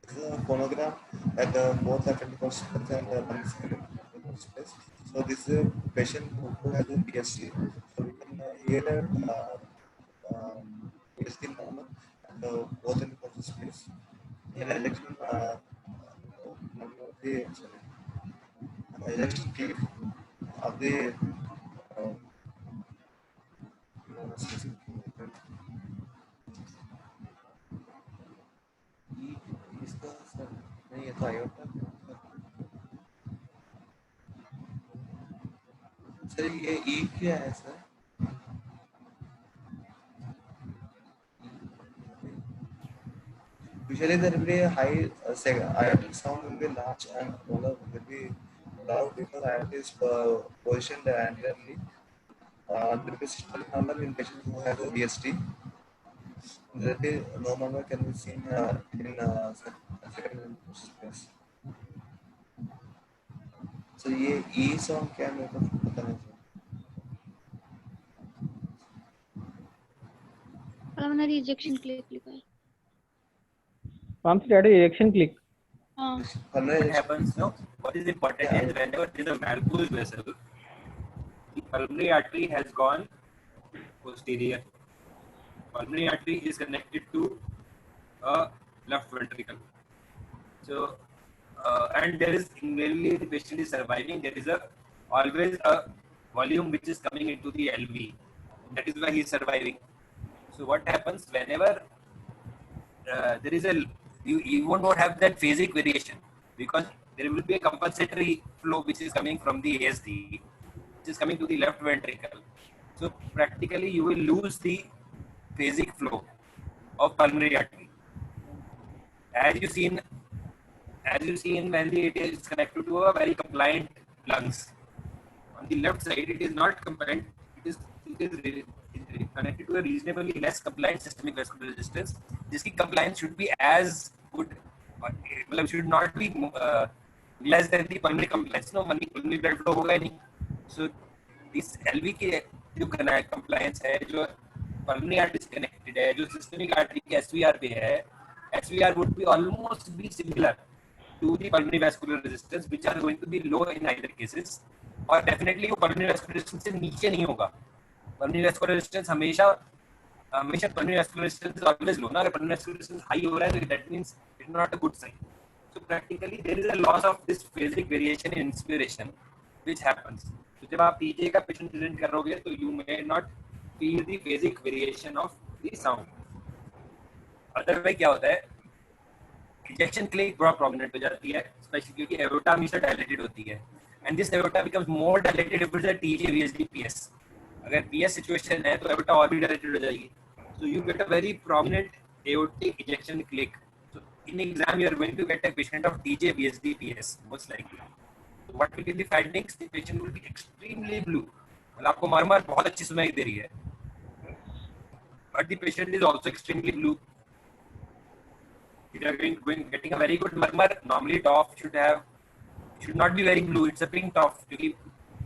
[SPEAKER 1] This is a phonogram at both the 21st and the space. So this is a patient who has a PSC. So we can hear PSC normal at both in the space. In ejection, ejection peak of the इसका sir नहीं ये तो iota sir ये ई क्या है sir usually there will be a high aortic sound will be large and will be loud because aorta is positioned anteriorly. There will be systolic number in patients who have a VST. There will be no number can be seen in second space. So ये E sound क्या है मेरे को पता नहीं.
[SPEAKER 3] pulmonary ejection click लिखा है.
[SPEAKER 4] Pump status ejection click.
[SPEAKER 3] हाँ.
[SPEAKER 2] What happens now? What is important is whenever there is a valgus vessel, the pulmonary artery has gone posterior. Pulmonary artery is connected to a left ventricle. So, and there is invariably the patient is surviving. There is always a volume which is coming into the LV. That is why he is surviving. So what happens whenever there is you won't have that phasic variation because there will be a compensatory flow which is coming from the ASD, which is coming to the left ventricle. So practically you will lose the phasic flow of pulmonary artery. As you see when it is connected to a very compliant lungs. On the left side, it is not compliant. It is connected to a reasonably less compliant systemic vascular resistance. This compliance should be as good, or should not be less than the pulmonary compliance. No, pulmonary blood flow होगा नहीं. So this LV के जो compliance है, जो pulmonary artery connected है, जो systemic artery के SVR पे है, SVR would be almost be similar to the pulmonary vascular resistance, which are going to be low in either cases. और definitely वो pulmonary vascular resistance से नीचे नहीं होगा. Pulmonary vascular resistance हमेशा pulmonary vascular resistance is always low. ना अगर pulmonary vascular resistance high हो रहा है, तो that means it's not a good sign. So practically there is a loss of this phasic variation in inspiration, which happens. So जब आप TJ का patient present करोगे, तो you may not feel the phasic variation of the sound. Otherwise क्या होता है? Ejection click बहुत prominent हो जाती है, especially क्योंकि aorta हमेशा dilated होती है, and this aorta becomes more dilated if it's a TJ VSD PS. अगर PS situation है, तो aorta और भी dilated हो जाएगी. So you get a very prominent aortic ejection click. So in exam you are going to get a patient of TJ VSD PS most likely. So what will be the findings? The patient will be extremely blue. मतलब आपको मरमर बहुत अच्छी सुनाई दे रही है, but the patient is also extremely blue. If you are getting a very good murmur, normally TOF should not be very blue. It's a pink TOF. Because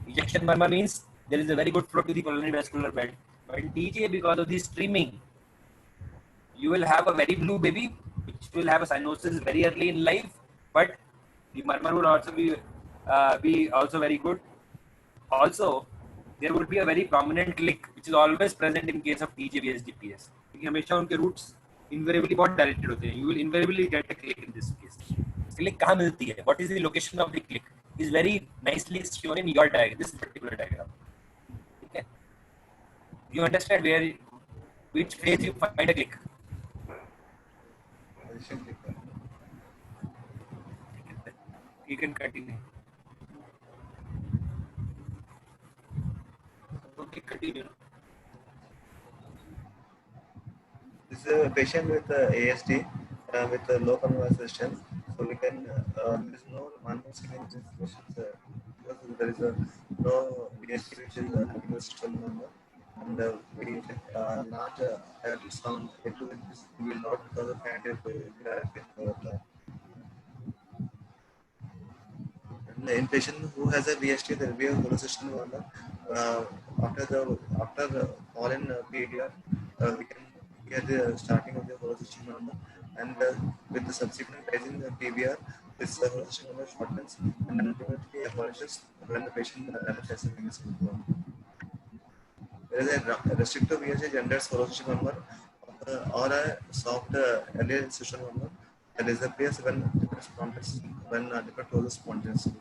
[SPEAKER 2] ejection murmur means there is a very good flow to the pulmonary vascular bed. But in TJ, because of the streaming, you will have a very blue baby, which will have a cyanosis very early in life. But the murmur will also be also very good. Also, there would be a very prominent click, which is always present in case of TJ VSDPS. क्योंकि हमेशा उनके roots invariably बहुत dilated होते हैं. You will invariably get a click in this case. Click कहाँ मिलती है? What is the location of the click? Is very nicely shown in your diagram, this particular diagram. Okay. You understand which phase you find a click? You can continue. continue.
[SPEAKER 1] This is a patient with ASD with low pulmonary resistance. So we can there is no manual screening in this patient because there is no ASD which is universal number, and we not have to sound it will not because of anti. In patient who has a VST, there will be a horizontal one. After the all in PDR, we can get the starting of the horizontal number, and with the subsequent rising PVR, this horizontal number shortens and ultimately abolishes when the patient has a venous control. There is a restrictive VST generates horizontal number or a soft earlier system number that disappears when different closes spontaneously.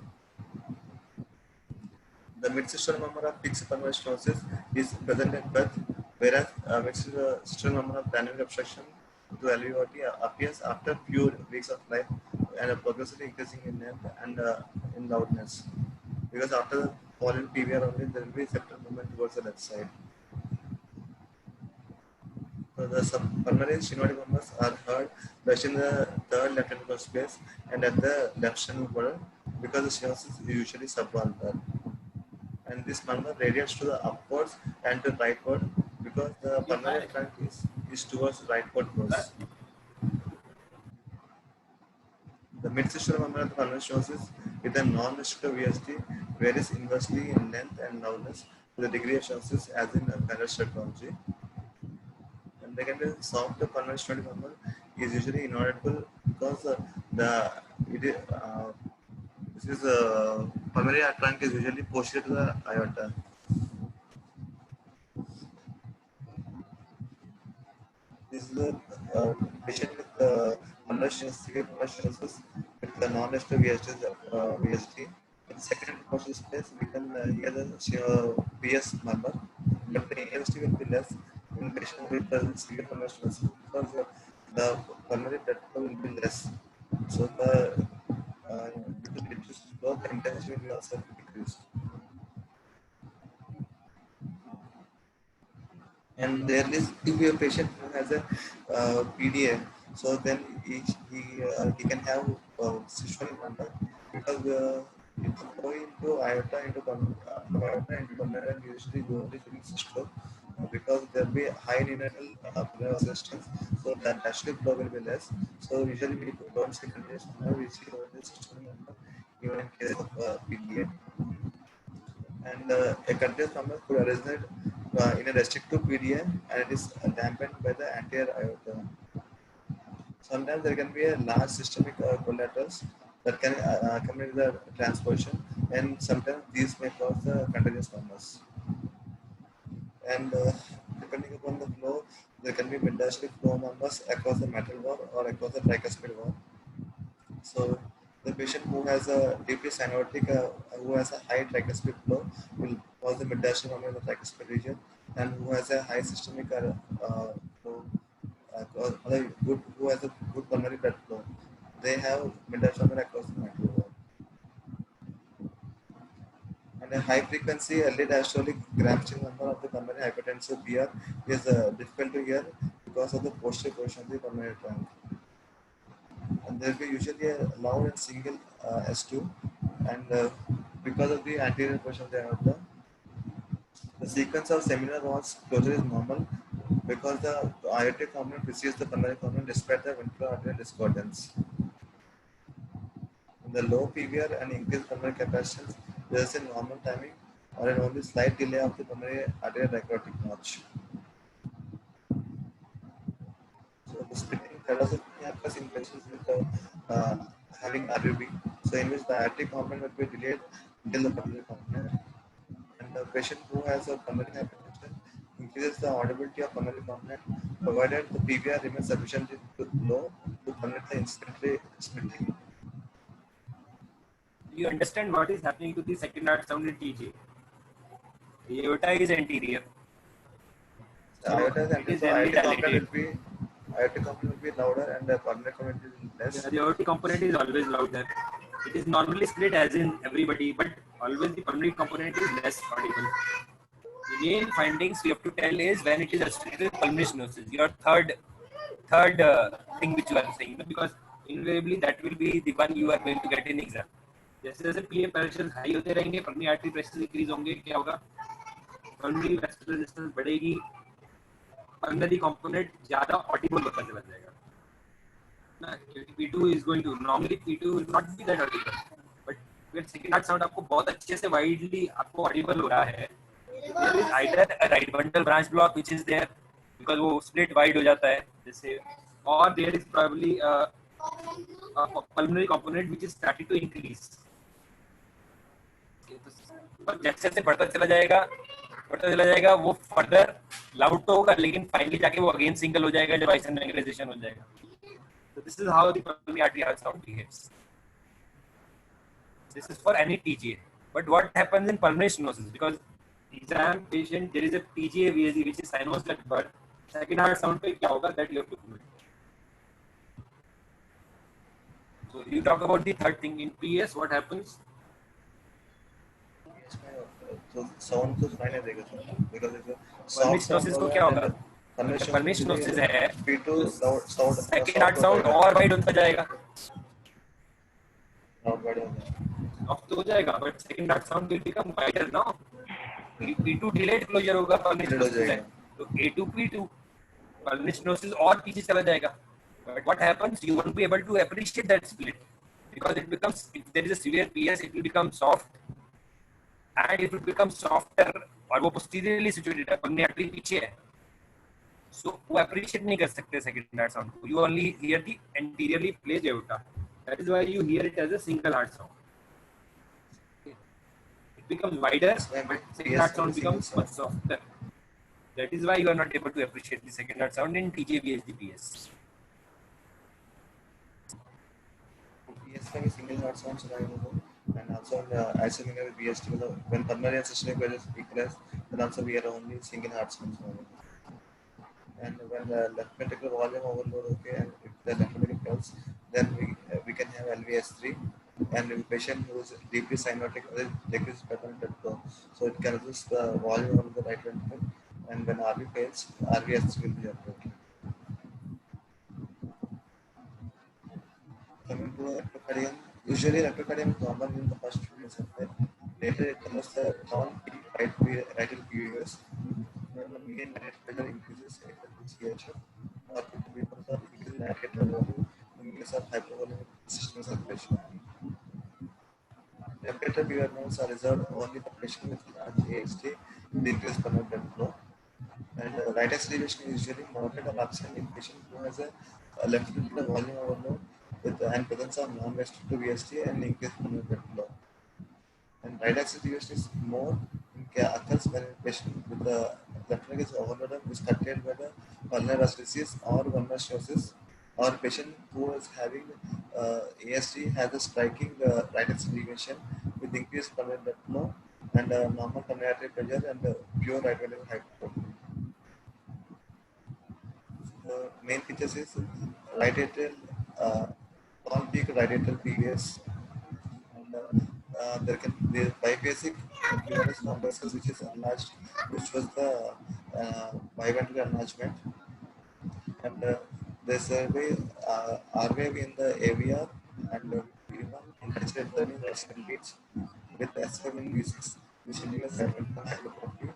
[SPEAKER 1] The mid-system number of fixed pulmonary stenosis is present at birth, whereas mid-system number of primary obstruction to alveoli appears after few weeks of life and progressively increasing in length and in loudness. Because after the fall in PVR only, there will be septal movement towards the left side. So the pulmonary stenotic numbers are heard best in the third left ventricular space and at the left sternal border because the stenosis is usually subvalvular. And this number radiates to the upwards and to rightward because the pulmonary trunk is towards rightward growth. The mid-system number of the pulmonary stenosis with a non-restrictive VST varies inversely in length and loudness to the degree of stenosis as in paracetamol technology. And there can be soft pulmonary stenotic number is usually inaudible because this is pulmonary trunk is usually posterior to the aorta. This is the patient with pulmonary stenosis with the non-restrictive VST. In the second portion space, we can hear the PS number, but the AST will be less in patient with severe pulmonary stenosis because the pulmonary blood flow will be less. So the the intensity will also decrease. And there is if a patient who has a PDA, so then he can have systolic number because it's going into aorta into pulmonary and usually go only during systole because there will be high neonatal pulmonary resistance, so that diastolic flow will be less. So usually we don't see continuous number, we see only systolic number even in case of PDA. And a continuous number could originate in a restrictive PDA and it is dampened by the anterior aorta. Sometimes there can be a large systemic collaterals that can accompany the transposition, and sometimes these may cause the continuous numbers. And depending upon the flow, there can be mid-diastolic flow numbers across the mitral valve or across the tricuspid valve. So the patient who has a deeply synovitic, who has a high tricuspid flow will cause the mid-diastolic number in the tricuspid region, and who has a high systemic flow, who has a good pulmonary blood flow, they have mid-diastolic number across the mitral valve. And a high frequency early diastolic Gram-Still number of the pulmonary hypertensive PR is difficult to hear because of the posterior portion of the pulmonary trunk. And there will be usually a loud and single S2, and because of the anterior portion of the aorta, the sequence of seminal valves closure is normal because the aortic component precedes the pulmonary component despite the ventricular arterial discordance. In the low PVR and increased pulmonary capacitance, there is a normal timing or an only slight delay of the pulmonary arterial dichrotic notch. So the splitting thalassopenia occurs in patients with having RUB, so in which the aortic component will be delayed until the pulmonary component. And the patient who has a pulmonary hypertension increases the audibility of pulmonary component provided the PVR remains sufficiently low to permit the incidentally splitting.
[SPEAKER 2] Do you understand what is happening to the second heart sound in TJ? The aorta is anterior.
[SPEAKER 1] The aorta is anterior, so
[SPEAKER 2] heavily
[SPEAKER 1] aortic component will be louder and the pulmonary component is less.
[SPEAKER 2] Yeah, the aortic component is always louder. It is normally split as in everybody, but always the pulmonary component is less audible. The main findings we have to tell is when it is restricted to pulmonary stenosis. Your third thing which you are saying, because invariably that will be the one you are going to get in exam. जैसे जैसे PA pressure high होते रहेंगे, pulmonary artery pressure increase होंगे, क्या होगा? Pulmonary vascular resistance बढ़ेगी, pulmonary component ज़्यादा audible होता चला जाएगा. P2 is going to normally P2 will not be that audible, but when second heart sound आपको बहुत अच्छे से widely आपको audible हो रहा है, there is either a right bundle branch block which is there because वो split wide हो जाता है जैसे, or there is probably a pulmonary component which is starting to increase. और जैसे जैसे बढ़ता चला जाएगा वो फर्दर लाउड तो होगा लेकिन फाइनली जाके वो अगेन सिंगल हो जाएगा जब आइसन मैग्नेटाइजेशन हो जाएगा. So this is how the pulmonary artery heart sound behaves. This is for any TGA. But what happens in pulmonary stenosis? Because exam patient there is a TGA VSD which is sinus at birth. Second heart sound पे क्या होगा that you have to do it. So you talk about the third thing in PS. What happens?
[SPEAKER 1] तो sound तो सुनाई नहीं देगा because it's
[SPEAKER 2] Pulmonary stenosis को क्या होगा? Pulmonary stenosis है.
[SPEAKER 1] P2 sound
[SPEAKER 2] Second heart sound और wide होता जाएगा. Off तो हो जाएगा, but second heart sound will become wider now. P2 delayed closure होगा pulmonary stenosis है. तो A2 P2 pulmonary stenosis और पीछे चला जाएगा. But what happens? You won't be able to appreciate that split because it becomes, if there is a severe PS, it will become soft, and if it becomes softer और वो posteriorly situated है, pulmonary artery पीछे है, so वो appreciate नहीं कर सकते second heart sound को. You only hear the anteriorly placed aorta. That is why you hear it as a single heart sound. It becomes wider, but second heart sound becomes much softer. That is why you are not able to appreciate the second heart sound in TJ VSD PS.
[SPEAKER 1] PS का भी single heart sound सुनाई होगा, and also isomania with VST when pulmonary and systemic pressure is equalized, then also we are only single heart sound सुनाई होगा. And when the left ventricular volume overload, okay, and if the left ventricle fails, then we can have LVS3, and the patient who is deeply cyanotic decreases pattern blood flow, so it can reduce the volume of the right ventricle, and when RV fails, RVS3 will be appropriate. Coming to epicardium, usually epicardium is common in the first few minutes of life. Later it comes the non-peak right PVS. When the median pressure increases, it will CHF or because of increase in arterial volume in case of hypervolemic systemic circulation. Temperature PVR nodes are reserved only for patients with large AST with increased pulmonary blood flow. And right axis deviation is usually moderate or absent in patient who has a left ventricular volume overload with and presence of non-restrictive VST and increased pulmonary blood flow. And right axis deviation is more occurs when a patient with the left ventricle is overloaded is curtailed by the pulmonary vasculitis or pulmonary stenosis, or patient who is having AST has a striking right axis deviation with increased pulmonary blood flow and normal pulmonary artery pressure and pure right ventricular hypertrophy. The main features is right atrial, non-peak right atrial PVS, and there can be bibasic PVS complexes which is enlarged, which was the biventricular enlargement, and there's a way RVAV in the AVR and V1 in natural learning or beats with S7 in V6, which indicates hypertrophy,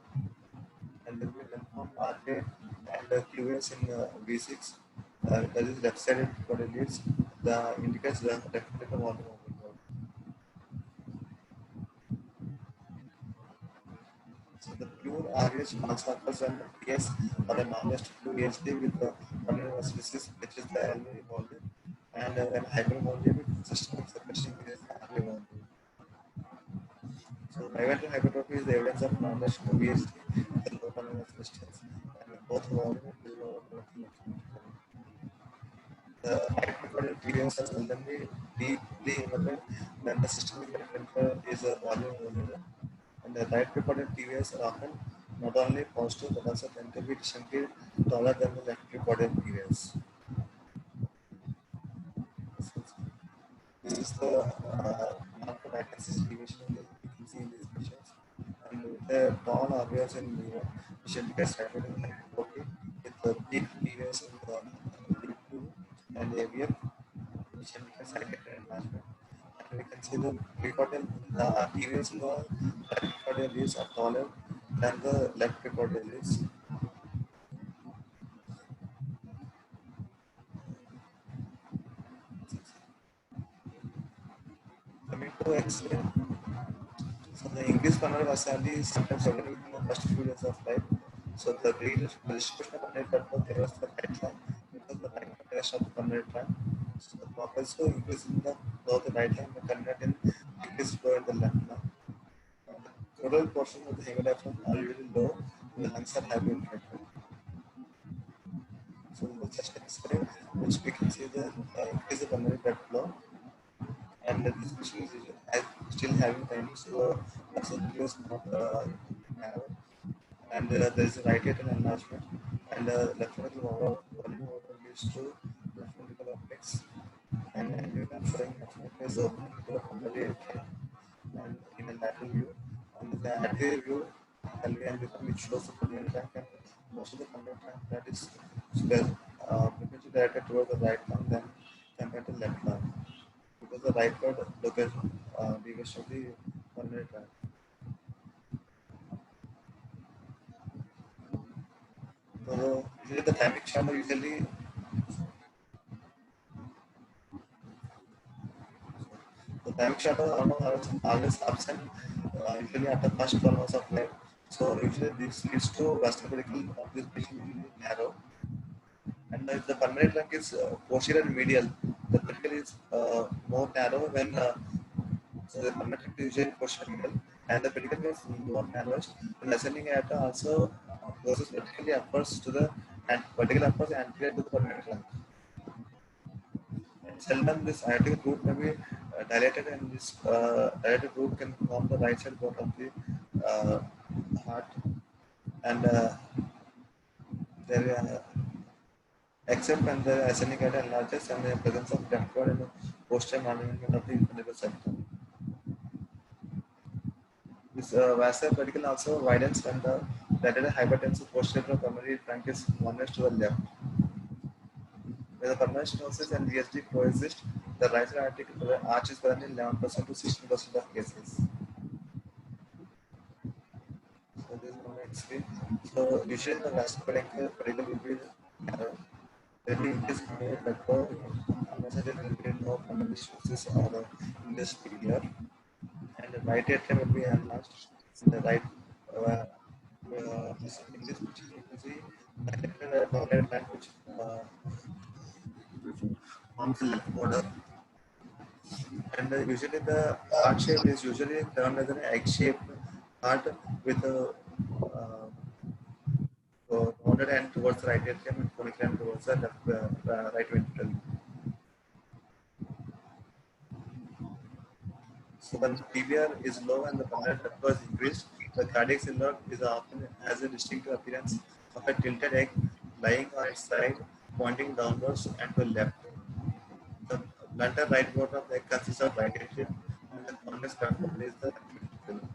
[SPEAKER 1] and then we confirm RVA and QS in V6, that is left-sided correlates, the indicates the left ventricular volume overload. So the pure RH transfers and case are the non-restrictive VSD with the pulmonary vasculitis, which is the LV volume, and when hypervolemic systemic suppression is the RV volume. So biventricular hypertrophy is the evidence of non-restrictive VSD with low pulmonary vasculitis, and both volume is low. The right ventricular PVS are seldomly deeply innervated when the systemic ventricle is a volume overload. And the right reported PVS are often not only positive but also tend to be distinctly taller than the left reported PVS. This is the marker right axis deviation that you can see in these patients. And and the tall areas in the usually get started in hypertrophy with the big areas in the deep blue and AVF, usually gets hydrated enlargement. And we can see the precordial, the areas in the right precordial leaves are taller than the left precordial leaves. Coming to X-ray, so the increased pulmonary vascularity is sometimes observed in the first few days of life. So the distribution of pulmonary blood flow favors the right line because the right direction of the pulmonary tract. So the also increase in the flow of the right line may convert in decreased flow in the left line. The total portion of the hemodiaphragm are usually low and the lungs are heavily inflated. So in the chest X-ray, which we can see the increase the pulmonary blood flow. And the distribution is still having tiny, so also is not narrow. And there is a right atrial enlargement, and left ventricle volume leads to left ventricle apex, and you can showing left ventricle is open to the pulmonary atrium, and in a lateral view, and the anterior view, LV which shows the pulmonary tract, and most of the pulmonary tract that is frequently directed towards the right lung than compared to left lung. Because the right word location deviation of the pulmonary tract. So usually the dynamic channel usually the dynamic channel are always absent usually at the first 12 months of life. So usually this leads to vascular pedicle of this patient usually narrow. And if the pulmonary trunk is posterior and medial, the pedicle is more narrow when so the pulmonary trunk is usually posterior and medial, and the pedicle is more narrowest. The ascending aorta also goes vertically upwards to the and vertical upwards anterior to the pulmonary trunk. And seldom this aortic root may be dilated, and this dilated root can form the right side part of the heart, and there except when the ascending aorta enlarges and the presence of leftward and posterior alignment of the infundibulous septum. This vascular pedicle also widens when the dilated hypertensive posterior pulmonary trunk is longest to the left. Where the pulmonary stenosis and VSD coexist, the right side aortic arch is present in 11% to 16% of cases. So this is one X-ray. So usually the vascular pedicle will be narrow. There will be increased pulmonary blood flow, unless there will be no pulmonary stenosis or in this period. And the right atrium will be enlarged. In the right, in this picture you can see the pulmonary gland which forms the left border. And usually the heart shape is usually termed as an egg-shaped heart with a rounded end towards the right atrium and conical end towards the left right ventricle. So when the PVR is low and the pulmonary blood flow is increased, the cardiac syndrome is often has a distinctive appearance of a tilted egg lying on its side, pointing downwards and to the left. The blunter right border of the egg consists of right atrium, and the convex platform is the left ventricle.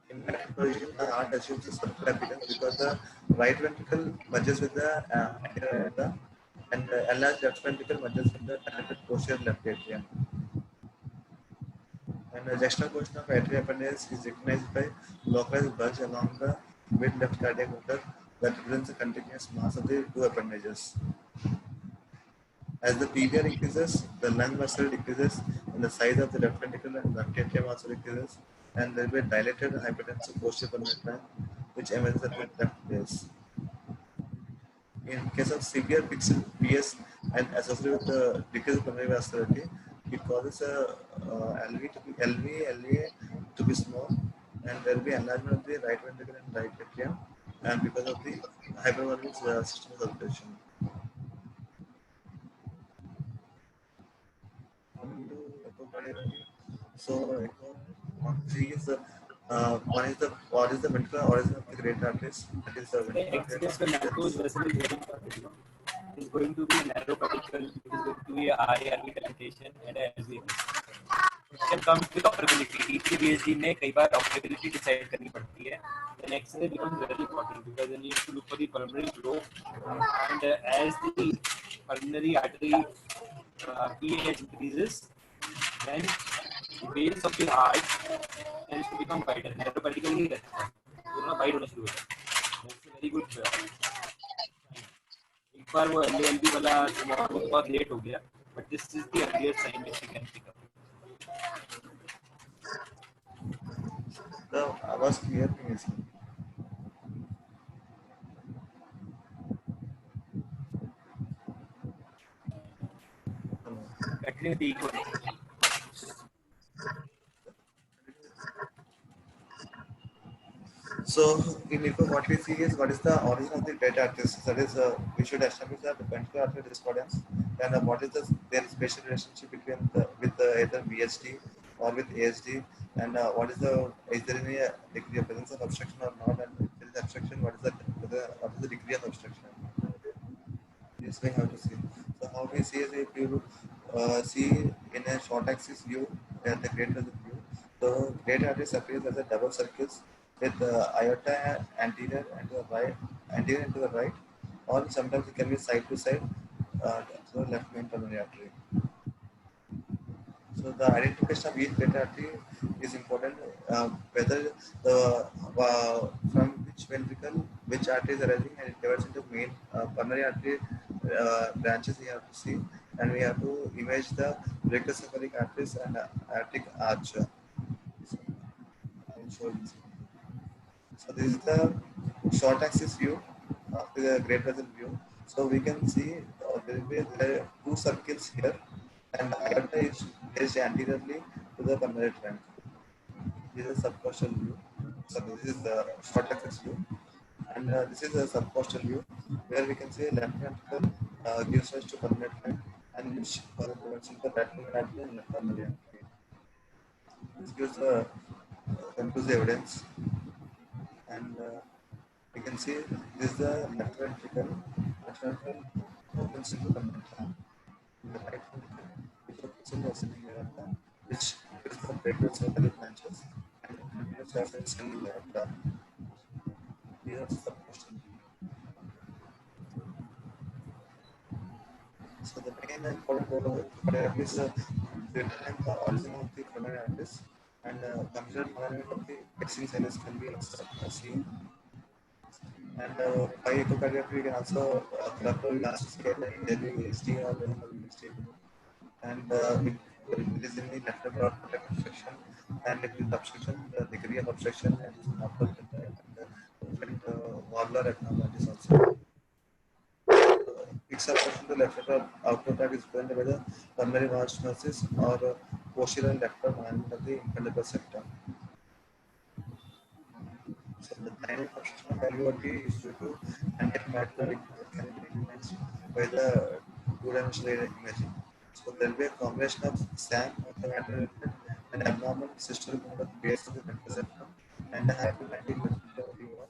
[SPEAKER 1] In that position, the heart assumes a circular appearance because the right ventricle merges with the anterior aorta, and the enlarged left ventricle merges with the dilated posterior left atrium. And the gestional portion of atrial appendage is recognized by localized bulge along the mid left cardiac motor that represents the continuous mass of the two appendages. As the PVR increases, the lung muscle decreases, and the size of the left ventricle and left atrium also decreases, and there will be dilated hypertensive posterior pulmonary trunk, which emerges at the left base. In case of severe PS and associated with the decreased pulmonary vascularity, it causes a LV, LA to be small, and there will be enlargement of the right ventricle and right atrium, and because of the hypervolemic system circulation. So, one is the what is the ventricular origin of the great arteries? That is the
[SPEAKER 2] ventricular vessel is very important. It is going to be a narrow particle. It is going to be a IRV dilatation and a LV. Question comes with operability. T3 BSD में कई बार operability decide करनी पड़ती है. Then X-ray becomes very important because then you have to look for the pulmonary flow, and as the pulmonary artery pH increases, then the base of the heart tends to become wider. Narrow particularly रहता है. पूरा wide होना शुरू होता है. That's a very good. एक बार वो LALB वाला बहुत लेट हो गया, but this is the earliest sign which we can pick up.
[SPEAKER 1] The आवाज clear नहीं है इसमें.
[SPEAKER 2] Continue with the echo.
[SPEAKER 1] So in echo, what we see is what is the origin of the dead arteries. That is, we should establish the ventral artery discordance, and what is their spatial relationship between with either VSD or with ASD, and what is there any degree of presence of obstruction or not, and if there is obstruction, what is the degree of obstruction? This we have to see. So how we see is if you see in a short axis view and the great result view, the great artery appears as a double circles with aorta anterior and to the right, anterior and to the right, or sometimes it can be side to side, so left main pulmonary artery. So the identification of each great artery is important. Whether the from which ventricle which artery is arising, and it divides into main pulmonary artery branches. We have to see, and we have to image the brachiocephalic arteries and aortic arch. I will show you. So this is the short axis view of the great vessel view. So we can see there are two circles here, and aorta is placed anteriorly to the pulmonary trunk. This is a subcostal view. So this is the short axis view, and this is a subcostal view where we can see left ventricle gives rise to pulmonary trunk, and which provides the right pulmonary artery and left pulmonary artery. This gives the conclusive evidence, and we can see this is the left ventricle. Left ventricle opens into pulmonary trunk. The right ventricle which opens into ascending aorta, which gives the brachiocephalic branches, and continues as a ascending aorta. Here is the question. So the main important role of is determining the origin of the pulmonary arteries, and computer management of the vaccine sinus can be seen. And by echocardiogram we can also collaborate large scale in the VSD or VSD, and it is in the left ventricular obstruction, and if it is obstruction, the degree of obstruction and valvular abnormalities also. Except for the left ventricular outflow tract is presented by the pulmonary valve stenosis or posterior and lateral alignment of the infundibulous septum. So the dynamic obstruction of valvularity is due to antimicrobial can be recognized by the two-dimensional imaging. So there will be a combination of SAM of the lateral and abnormal systolic mode of the base of the ventral septum and a hyperkinetic ventricular viewer,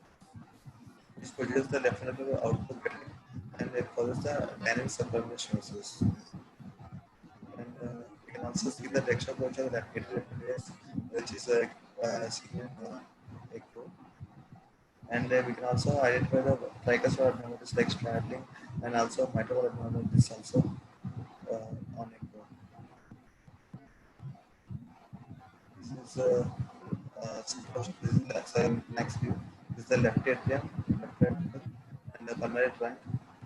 [SPEAKER 1] which produces the left ventricular outflow pattern, and it causes the dynamic subpulmonary stenosis. And we can also see the texture approach of the atrial, which is seen in echo. And we can also identify the tricuspid abnormalities like straddling, and also mitral abnormalities also on echo. This is next view. This is the left atrium, left ventricle, and the pulmonary trunk,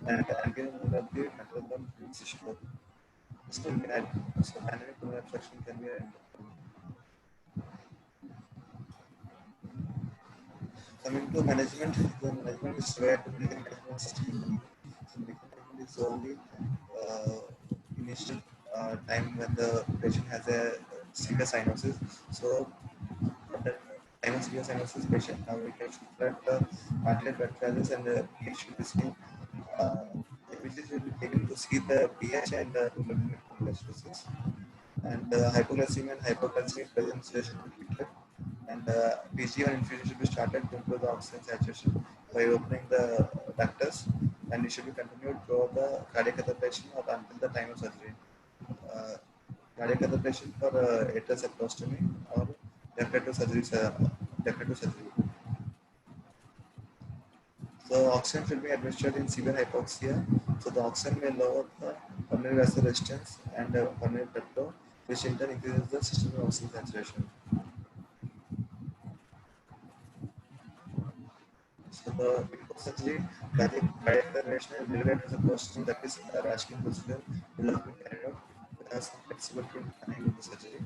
[SPEAKER 1] and anterior of the mitral valve systole. So dynamic pulmonary obstruction can be identified. Coming to management, the management is where to bring management system. So management is only initial time when the patient has a severe cyanosis. So at the time of severe cyanosis, patient we can subtract the arterial blood vessels, and the pH should be seen. Which is will be taken to see the pH and the cholesterol, and hypoglycemia and hypocalcemic presence should be treated. And PGI infusion should be started to improve the oxygen saturation by opening the ductus, and it should be continued throughout the cardiac catheterization or until the time of surgery. cardiac adaptation for atrial septostomy or deferred surgery. So oxygen should be administered in severe hypoxia. So the oxygen may lower the pulmonary vascular resistance and pulmonary blood flow, which in turn increases the systemic oxygen saturation. So the before surgery, cardiac intervention and regulated supposition, that is a rational procedure, will have been carried out with some flexibility in planning the surgery.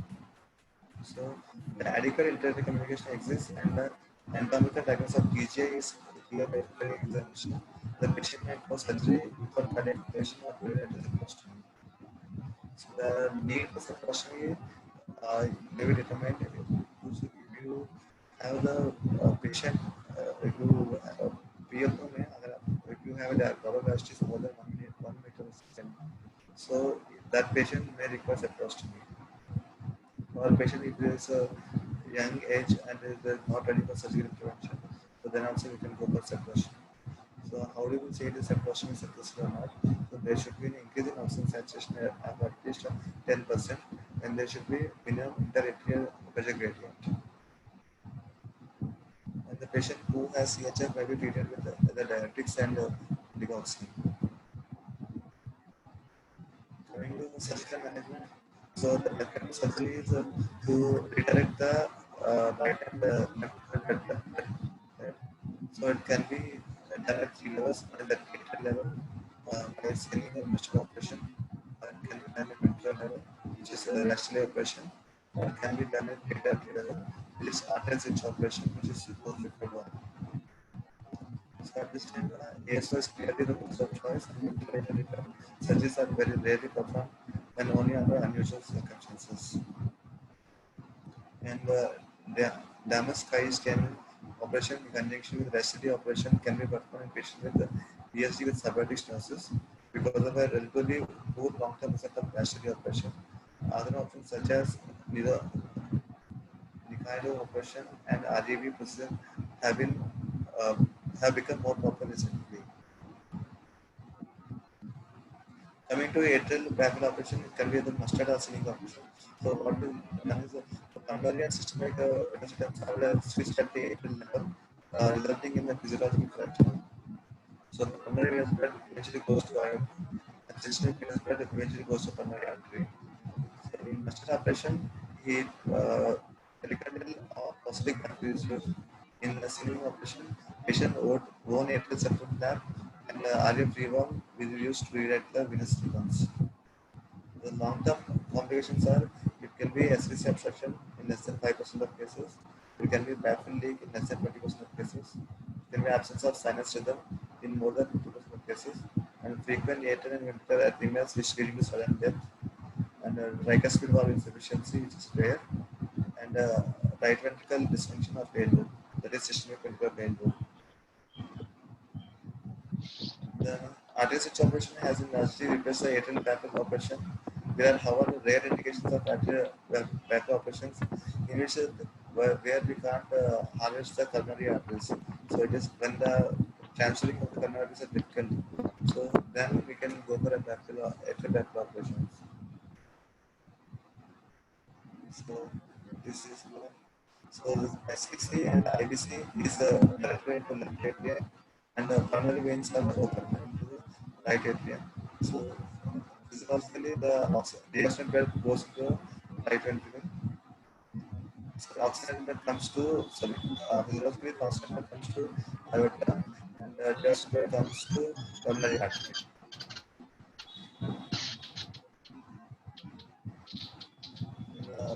[SPEAKER 1] So the adequate inter communication exists, and the anatomical diagnosis of TGI is clear by clinical examination. The patient may post surgery without cardiac operation or related supposition. So the need for supposition may be determined if you have the patient, if you PLO में अगर if you have a gallbladder more than 1 meter per second, so that patient may require septostomy. Or patient if there is a young age and is not ready for surgical intervention, so then also we can go for septostomy. So how do we say the septostomy is successful or not? So there should be an increase in oxygen saturation of at least 10%, and there should be minimum interatrial pressure gradient. And the patient who has CHF may be treated with the diuretics and digoxin. Coming to surgical management, so the method of surgery is to redirect the right and left blood. So it can be done at 3 levels, at the atrial level, by scanning or muscle operation. It can be done at ventral level, which is a rational operation. It can be done at atrial level, which is arterial switch operation, which is post-liquid one. So at this time, ASO is clearly the first of choice, and ventilator surgeries are very rarely performed and only under unusual circumstances. And the Damas sky scan operation in conjunction with residual operation can be performed in patients with PSD with subaortic stenosis because of a relatively poor long-term result of residual operation. Other options such as Nikaido operation and RGV procedure have been have become more popular recently. Coming to atrial backfill operation, it can be the mustard or sling operation. So what is done is the pulmonary and systemic systems are switched at the atrial level, resulting in the physiological fracture. So the pulmonary venous blood eventually goes to aorta, and systemic venous blood eventually goes to pulmonary artery. So in mustard operation, he delicately or prosthetic battery is used. In the sling operation, patient own atrial septum flap and RF free valve is used to redirect the venous rhythms. The long-term complications are it can be SVC obstruction in less than 5% of cases. It can be backfill leak in less than 20% of cases. It can be absence of sinus rhythm in more than 50% of cases, and frequent atrial and ventricular arrhythmias which leading to sudden death, and tricuspid valve insufficiency which is rare, and right ventricle dysfunction or failure, that is systemic ventricular failure. The arterial switch operation has been largely replaced the atrial backfill operation. There are, however, rare indications of arterial backfill operations in which where we can't harvest the coronary arteries. So it is when the transferring of the coronary arteries is difficult. So then we can go for a atrial backfill operations. So this is so the SCC and IBC is the direct way to left atria, and the pulmonary veins are open to the right atria. So physiologically, the oxygen belt goes to right ventricle. So oxygen belt comes to physiologically the oxygen belt comes to aorta, and the diastolic belt comes to pulmonary artery.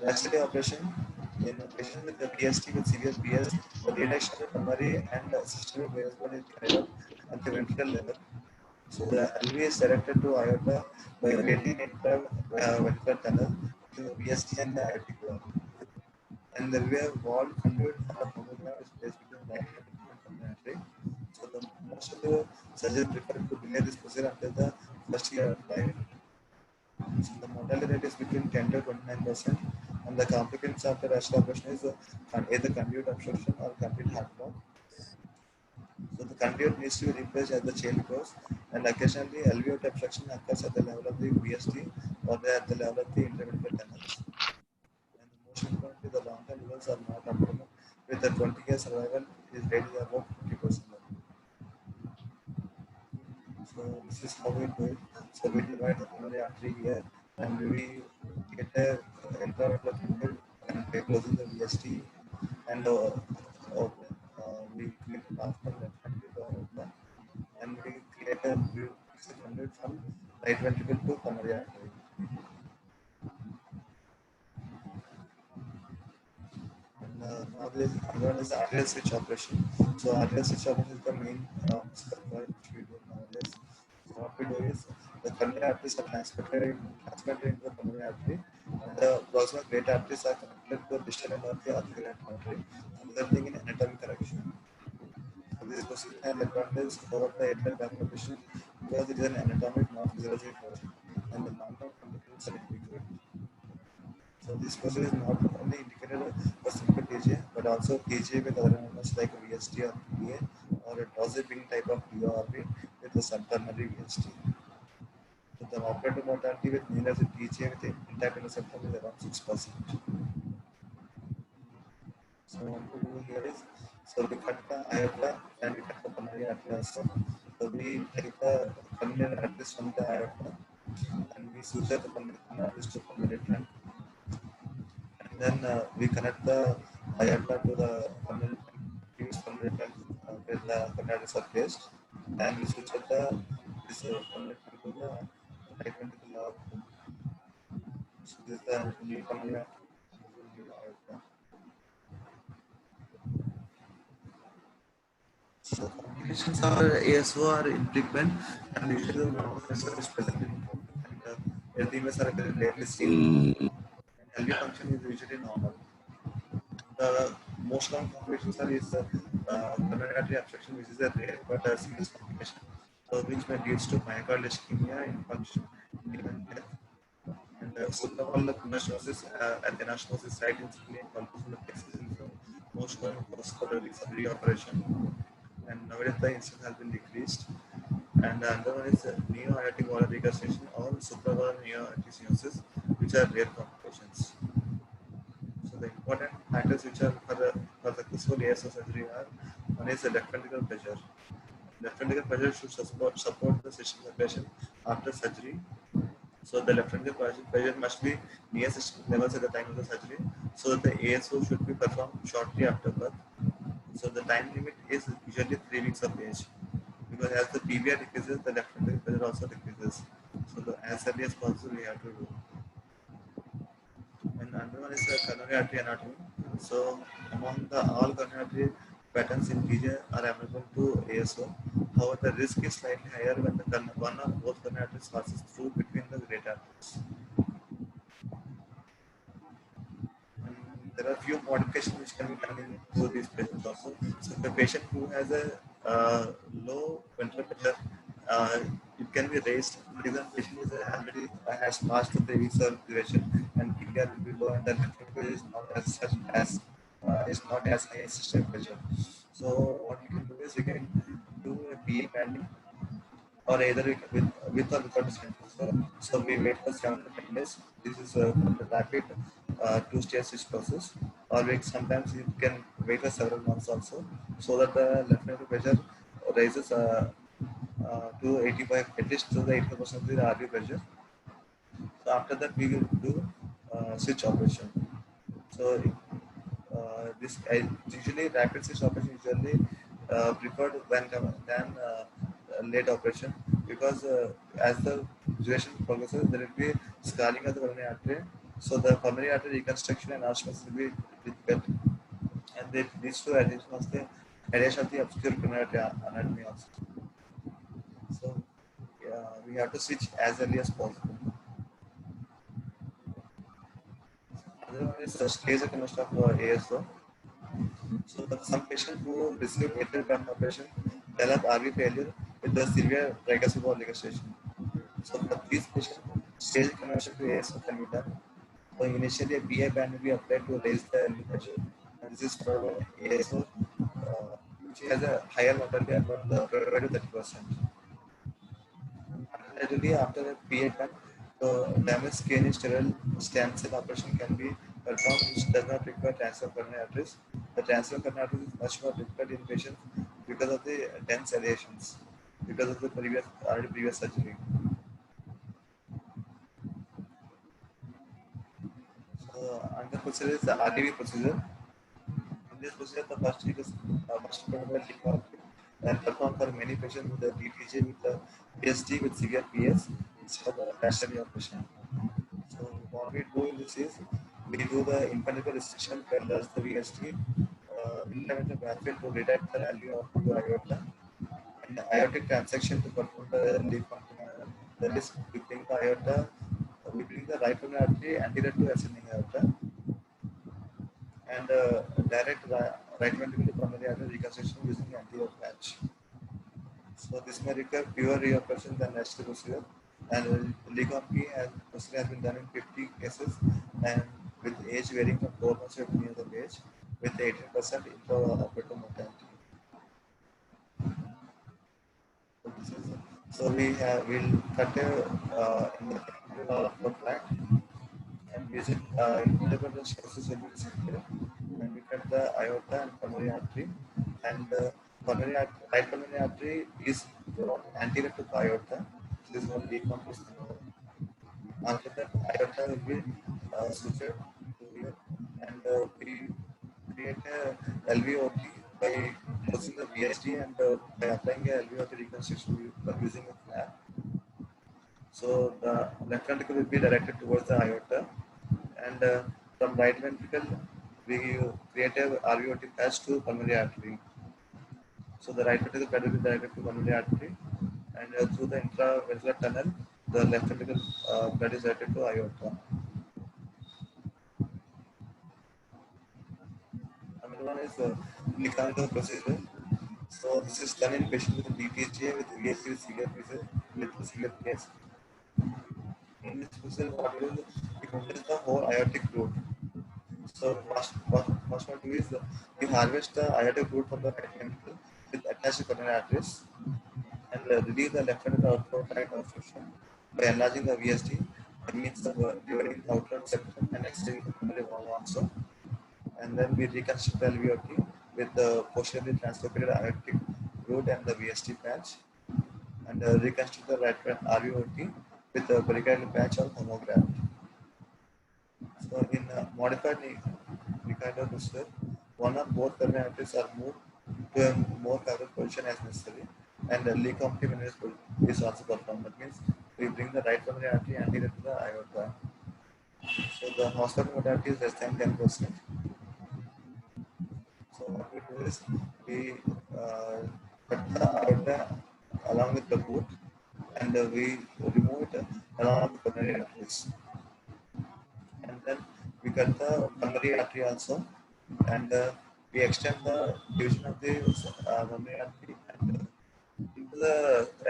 [SPEAKER 1] Rhapsody operation in a patient with the PST with severe PS, the reduction of pulmonary and systemic venous blood is carried out at the ventricle level. So the LV is directed to aorta by creating a ventricular tunnel to the PST and the aortic valve. And there will be a wall conduit for the pulmonary is placed between the aorta and pulmonary artery. So the most of the surgeons prefer to delay this procedure until the first year of life. So the mortality rate is between 10 to 29%, and the complications of the rest operation is either conduit obstruction or complete heart block. So the conduit needs to be replaced as the chain grows, and occasionally alveolar obstruction occurs at the level of the VST or at the level of the interventricular tunnel. animals are not abnormal with a 20-year survival is rated above 50%. So this is how we do it. So we divide the pulmonary artery here, and we get a intravenous fluid and we closing the VST, and we create a path from left ventricle to open, and we create a conduit from right ventricle to pulmonary artery. And now this one is arterial switch operation. So arterial switch operation is the main step which we do nowadays. So what we do is the coronary arteries are transported into the pulmonary artery, and the proximal great arteries are connected to the distal end of the arterial artery, resulting in anatomic correction. So this procedure has advantage over the atrial valve because it is an anatomic, not physiologic procedure, and the long-term complications are difficult. So this procedure is not only indicated for simple TGA, but also TGA with other elements like VST or PA, or a dozing type of PORB with a subpulmonary VST. So the operative mortality with needles with TGA with intact inner septum is around 6%. So what we do here is, so we cut the aorta and we cut the pulmonary artery also. So we take the pulmonary arteries from the aorta and we suture the pulmonary arteries to pulmonary trunk. Then we connect the aorta to the pulmonary trunk where the coronary are placed, and we switch the this pulmonary trunk to the right ventricle. So this is the new pulmonary aorta. So complications of ASO are infrequent, and usually the normal pressure is present in and LDMS are rarely seen. LV function is usually normal. The most common complications are is coronary artery obstruction, which is a rare but a serious complication, so which may lead to myocardial ischemia, infarction, even death. And supravalvular stenosis, anastomosis site in spleen, pulmonary cases is the most common cause for the reoperation. And nowadays the incidence has been decreased. And the other one is neo-aortic valve regurgitation or supravalvular neo-aortic stenosis, which are rare complications. So the important factors which are for successful ASO surgery are, one is the left ventricular pressure. Left ventricular pressure should support the systemic circulation after surgery. So the left ventricular pressure must be near systemic levels at the time of the surgery, so that the ASO should be performed shortly after birth. So the time limit is usually 3 weeks of age, because as the PVR decreases, the left ventricular pressure also decreases. So as early as possible we have to do. And another one is the coronary artery anatomy. So among the all coronary artery patterns in TJ are available to ASO. However, the risk is slightly higher when the one or both coronary arteries passes through between the great arteries. And there are few modifications which can be done to these patients also. So the patient who has a low ventral pressure, it can be raised. For example, patient is already has passed the weeks duration, and PVR will be low, and the ventral pressure is not as such as is not as high as systemic pressure. So what we can do is we can do a PA banding, or either with or without the stent. So we wait for 7 to 10 days. This is a rapid two-stage switch process. Or sometimes you can wait for several months also, so that the left ventricular pressure rises to 85, at least to the 80% of the RV pressure. So after that we will do switch operation. So this usually rapid switch operation usually preferred than late operation, because as the duration progresses there will be scarring of the pulmonary artery. So the pulmonary artery reconstruction and anastomosis will be difficult, and it leads to adhesion of the obscure pulmonary anatomy also. So we have to switch as early as possible. Another one is the stage of ASO. So some patients who receive atrial valve operation develop RV failure with the severe tricuspid valve ligation. So for these patients, stage conversion to ASO can be done. So initially a PA band will be applied to raise the LV pressure. And this is for ASO, which has a higher mortality about 30%. Gradually after a PA band, so damage skin sterile stem cell operation can be perform which does not require transfer of coronary arteries. The transfer of coronary arteries is much more difficult in patients because of the dense aerations, because of the previous surgery. So another procedure is the RDV procedure. In this procedure, the first is first protocol and performed for many patients with the DTG with the PST with severe PS instead of the lateral operation. So what we do in this is we do the impenetrable restriction plus the VST implement the pathway to redirect the value of the aorta and the aortic transaction to perform the leaf function. That is, we bring the aorta, we bring the right coronary artery anterior to ascending aorta and direct right ventricular pulmonary artery reconstruction using the anterior patch. So this may require fewer reoperation than next procedure, and Legompi procedure has been done in 50 cases, and with age varying from 4 months to 15 years of age, with 18% intraoperative mortality. So we'll cut in the upper flank and visit independent sources will be visited, and we cut the aorta and pulmonary artery, and right pulmonary artery is anterior to the aorta. This is what decomp is. After that, aorta will be sutured to here, and we create a LVOT by closing the VSD and by applying a LVOT reconstruction using a flap. So the left ventricle will be directed towards the aorta, and from right ventricle we create a RVOT patch to pulmonary artery. So the right ventricle pad will be directed to pulmonary artery, and through the intraventricular tunnel, the left ventricle blood is directed to aorta. Another one is mechanical procedure. So this is done in patient with DTGA with VSP with severe case. In this procedure, what we do is we compress the whole aortic root. So first what we do is we harvest the aortic root from the right ventricle with attached coronary arteries and release the left ventricle outflow tract obstruction by enlarging the VSD. That means the dividing the outward septum and extending the pulmonary wall also. And then we reconstruct the LVOT with the posteriorly translocated aortic root and the VST patch, and reconstruct the right RVOT with the pericardial patch or homograft. So in modified Ricardo procedure, one or both coronary arteries are moved to a more favorable position as necessary, and the Lecomte maneuver is also performed. That means we bring the right coronary artery anterior to the aorta. So the hospital mortality is less than 10%. So what we do is we cut the aorta along with the root, and we remove it along with the coronary arteries. And then we cut the pulmonary artery also, and we extend the division of the pulmonary artery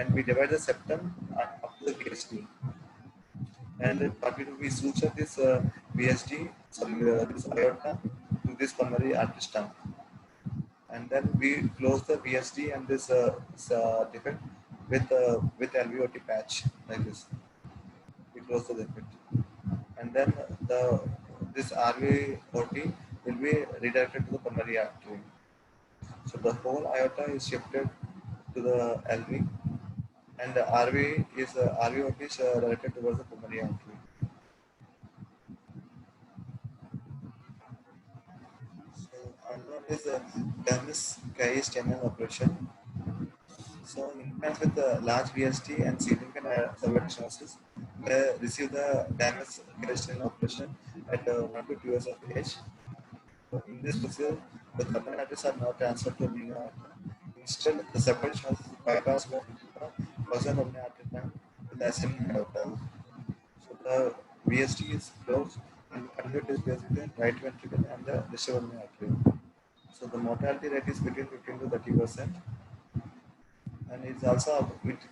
[SPEAKER 1] and we divide the septum up to the VSD. And what we do, we suture this VSD, this aorta to this pulmonary artery stump. And then we close the VSD and this defect with LVOT patch like this. We close the defect, and then this RVOT will be redirected to the pulmonary artery. So the whole aorta is shifted to the LV, and the RVOT is directed towards the pulmonary artery. So another one is the Damis-Kais Channel operation. So implants with the large VST and significant cervical stenosis may receive the Damis-Kais Channel operation at 1 to 2 years of age. So in this procedure, the coronary arteries are not transferred to the aorta. Instead, the separation of bypass by the causal pulmonary artery line with the ascending aorta. So the VST is closed and conduit is placed between right ventricle and the distal pulmonary artery. So the mortality rate is between 15 to 30%. And it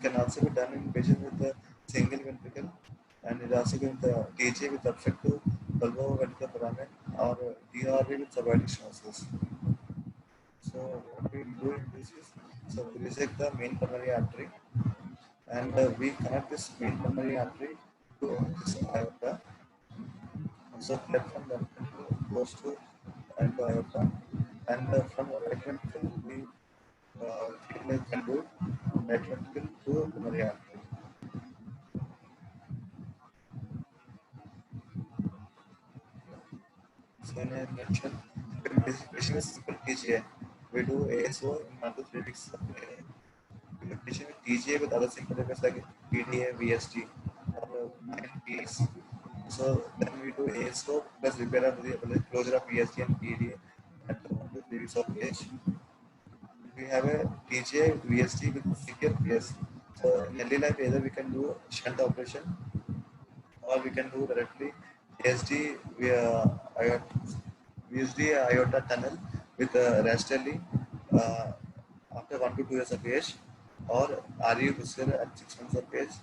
[SPEAKER 1] can also be done in patients with a single ventricle, and it also gives the TJ with obstructive pulmonoventricular foramen or DRV with subaortic stenosis. So what we do in this is, so we resect the main pulmonary artery, and we connect this main pulmonary artery to this aorta. So left from the ventricle goes to and aorta, and from right ventricle we can do right ventricle to coronary artery. So in a nutshell, patient is simple TGA. We do ASO in 1 to 3 weeks. Patient with TGA with other simple effects like PDA, VST, or INPs. So then we do ASO plus repair of the closure of VST and PDA at 1 to 3 weeks of age. We have a TGA with VST with severe PS. So in early life, either we can do shunt operation or we can do directly ASD VSD aorta tunnel with Rastelli after 1 to 2 years of age, or RU Gusser at 6 months of age,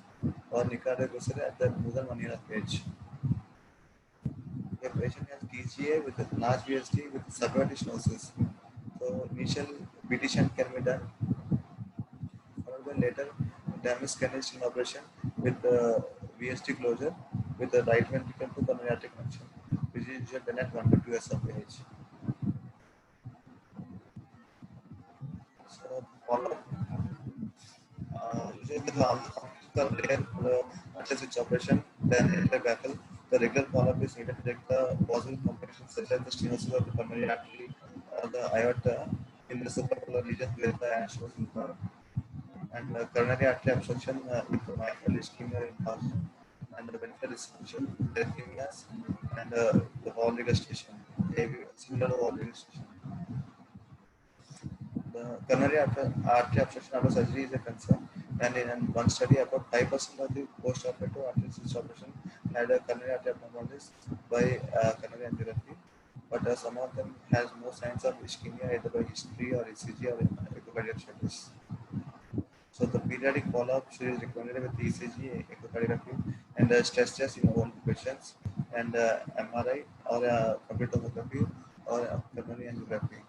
[SPEAKER 1] or Nicardia Gusser at the more than 1 year of age. The patient has TGA with a large VSD with subaortic stenosis. So initial BT shunt can be done, followed by later damage scanning operation with VST closure with the right ventricle to coronary artery connection, which is usually done at 1 to 2 years of age. So follow usually the layer after switch operation, then enter baffle. The regular follow-up is needed to detect the possible complications such as the stenosis of the coronary artery, the aorta in the suprapular region where the angios is not, and coronary artery obstruction with mitral ischemia in heart, and the ventral dysfunction, arrhythmias, and the wall regurgitation, similar to wall regurgitation. The coronary artery obstruction after surgery is a concern, and in one study, about 5% of the post-operative arterial cyst operation had a coronary artery abnormalities by coronary angiography, but some of them has no signs of ischemia either by history or ECG or echocardiography studies. So the periodic follow-up is recommended with ECG, echocardiography, and stress test in all patients, and MRI or computer tomography or coronary angiography.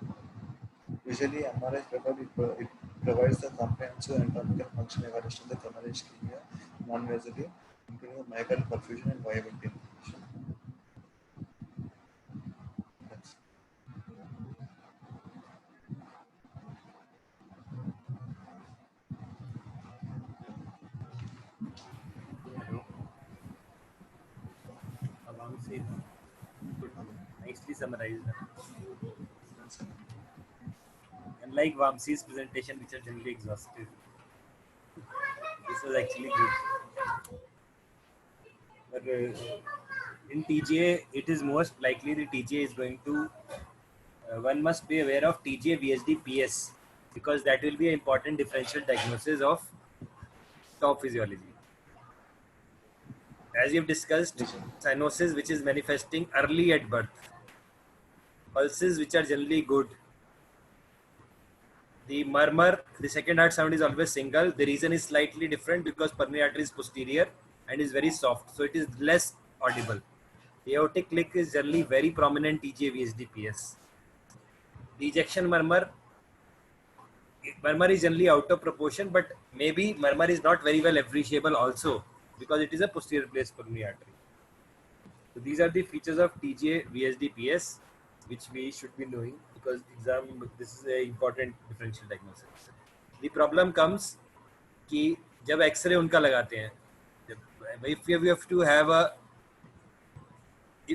[SPEAKER 1] Usually, MRI it provides the comprehensive anatomical function evaluation of the coronary ischemia non-invasively, including myocardial perfusion and viability information. That's
[SPEAKER 2] Vamsi, nicely summarized. Unlike Vamsi's presentation, which are generally exhaustive, this was actually good. But in TGA, it is most likely the TGA is going to. One must be aware of TGA VSD PS because that will be an important differential diagnosis of top physiology. As you've discussed, cyanosis which is manifesting early at birth, pulses which are generally good. The murmur, the second heart sound is always single. The reason is slightly different because pulmonary artery is posterior and is very soft, so it is less audible. The aortic click is generally very prominent TGA VSD PS. The ejection murmur is generally out of proportion, but maybe murmur is not very well appreciable also because it is a posterior placed pulmonary artery. So these are the features of TGA VSD PS, which we should be knowing because this is an important differential diagnosis. The problem comes कि जब x ray उनका लगाते हैं, if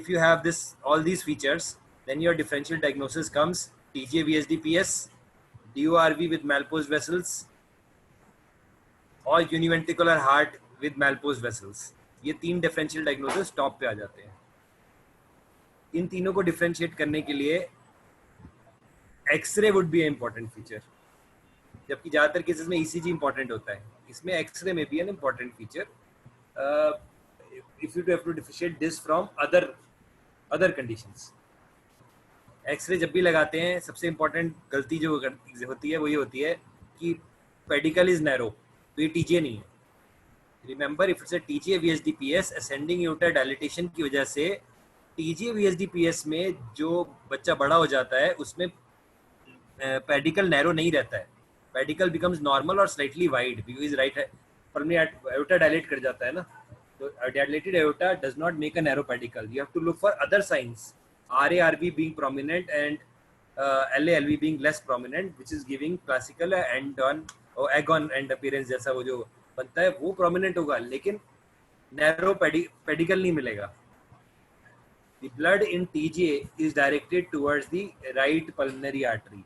[SPEAKER 2] you have all these features, then your differential diagnosis comes TGA VSD PS, DORV with malposed vessels, और univentricular heart with malposed vessels. ये तीन differential diagnosis top पे आ जाते हैं. इन तीनों को differentiate करने के लिए X-ray would be an important feature. जबकि ज़्यादातर केसेस में ECG important होता है. इसमें X-ray may be an important feature. If you have to differentiate this from other conditions. X-ray जब भी लगाते हैं, सबसे important गलती जो होती है वो ये होती है कि pedicle is narrow, तो ये TGA नहीं है. Remember, if it's a TGA VSD PS, ascending aorta dilatation की वजह से TGA VSD PS में जो बच्चा बड़ा हो जाता है उसमें pedicle narrow नहीं रहता है. Pedicle becomes normal or slightly wide because right pulmonary aorta dilate कर जाता है ना. So a dilated aorta does not make a narrow pedicle. You have to look for other signs RA-RB being prominent and LA-LV being less prominent, which is giving classical end-on और egg-on end appearance जैसा वो जो बनता है वो prominent होगा, लेकिन narrow pedicle नहीं मिलेगा. The blood in TGA is directed towards the right pulmonary artery.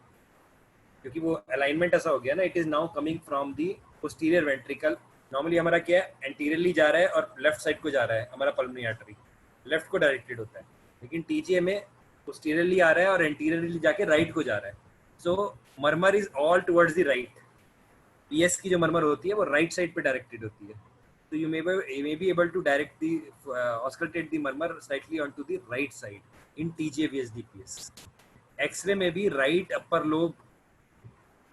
[SPEAKER 2] क्योंकि वो alignment ऐसा हो गया ना, it is now coming from the posterior ventricle. Normally हमारा क्या है, anteriorly जा रहा है और left side को जा रहा है हमारा pulmonary artery, left को directed होता है. लेकिन TGA में posteriorly आ रहा है और anteriorly जाके right को जा रहा है. So murmur is all towards the right. PS की जो murmur होती है वो right side पे directed होती है. So you may be able to direct the auscultate the murmur slightly onto the right side in TGA VSD PS. X-ray में भी right upper lobe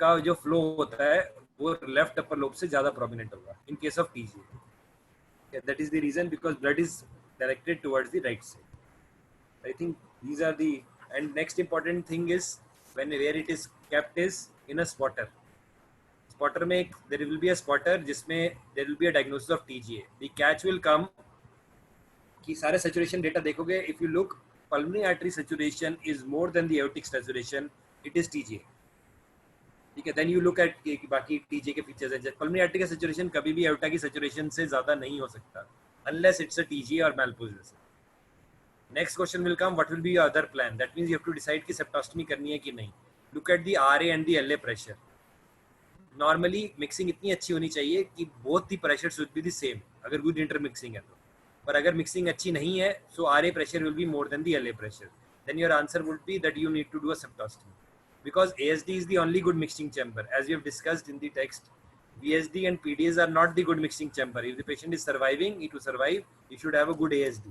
[SPEAKER 2] का जो flow होता है वो left upper lobe से ज़्यादा prominent होगा in case of TGA. Yeah, that is the reason, because blood is directed towards the right side. I think these are the, and next important thing is where it is kept is in a spotter. Spotter में there will be a spotter जिसमें there will be a diagnosis of TGA. The catch will come कि सारे saturation data देखोगे, if you look pulmonary artery saturation is more than the aortic saturation, it is TGA. ठीक है, then you look at बाकी TGA के features हैं. Pulmonary artery का saturation कभी भी aorta की saturation से ज़्यादा नहीं हो सकता unless it's a TGA or malposition. Next question will come, what will be your other plan? That means you have to decide कि septostomy करनी है कि नहीं. Look at the RA and the LA pressure. Normally mixing इतनी अच्छी होनी चाहिए कि both the pressure should be the same अगर good intermixing है तो. पर अगर mixing अच्छी नहीं है, so RA pressure will be more than the LA pressure. Then your answer would be that you need to do a septostomy. Because ASD is the only good mixing chamber. As we have discussed in the text, VSD and PDAs are not the good mixing chamber. If the patient is surviving, to survive, you should have a good ASD.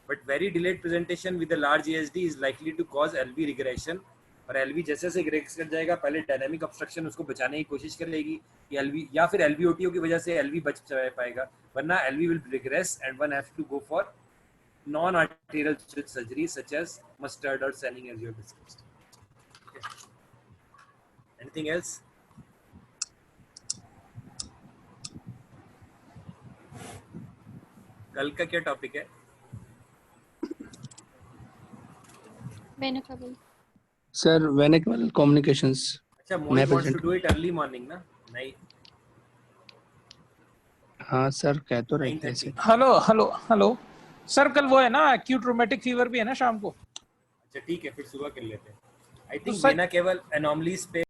[SPEAKER 2] But very delayed presentation with a large ASD is likely to cause LV regression. और LV जैसे से regress कर जाएगा, पहले dynamic obstruction उसको बचाने की कोशिश करेगी कि LV या फिर LVOTO की वजह से LV बच पाएगा, वरना LV will regress and one has to go for non-arterial surgery such as mustard or Senning as you have discussed. Okay. Anything else? कल का क्या टॉपिक है?
[SPEAKER 3] Venable.
[SPEAKER 4] Sir, venable communications.
[SPEAKER 2] अच्छा, Mohit wants to do it early morning ना? नहीं.
[SPEAKER 4] हाँ sir, कह तो रहे थे ऐसे.
[SPEAKER 6] हेलो सर, कल वो है ना acute rheumatic fever भी है ना शाम को.
[SPEAKER 2] अच्छा ठीक है, फिर सुबह कर लेते हैं. I think बिना केवल anomalies पे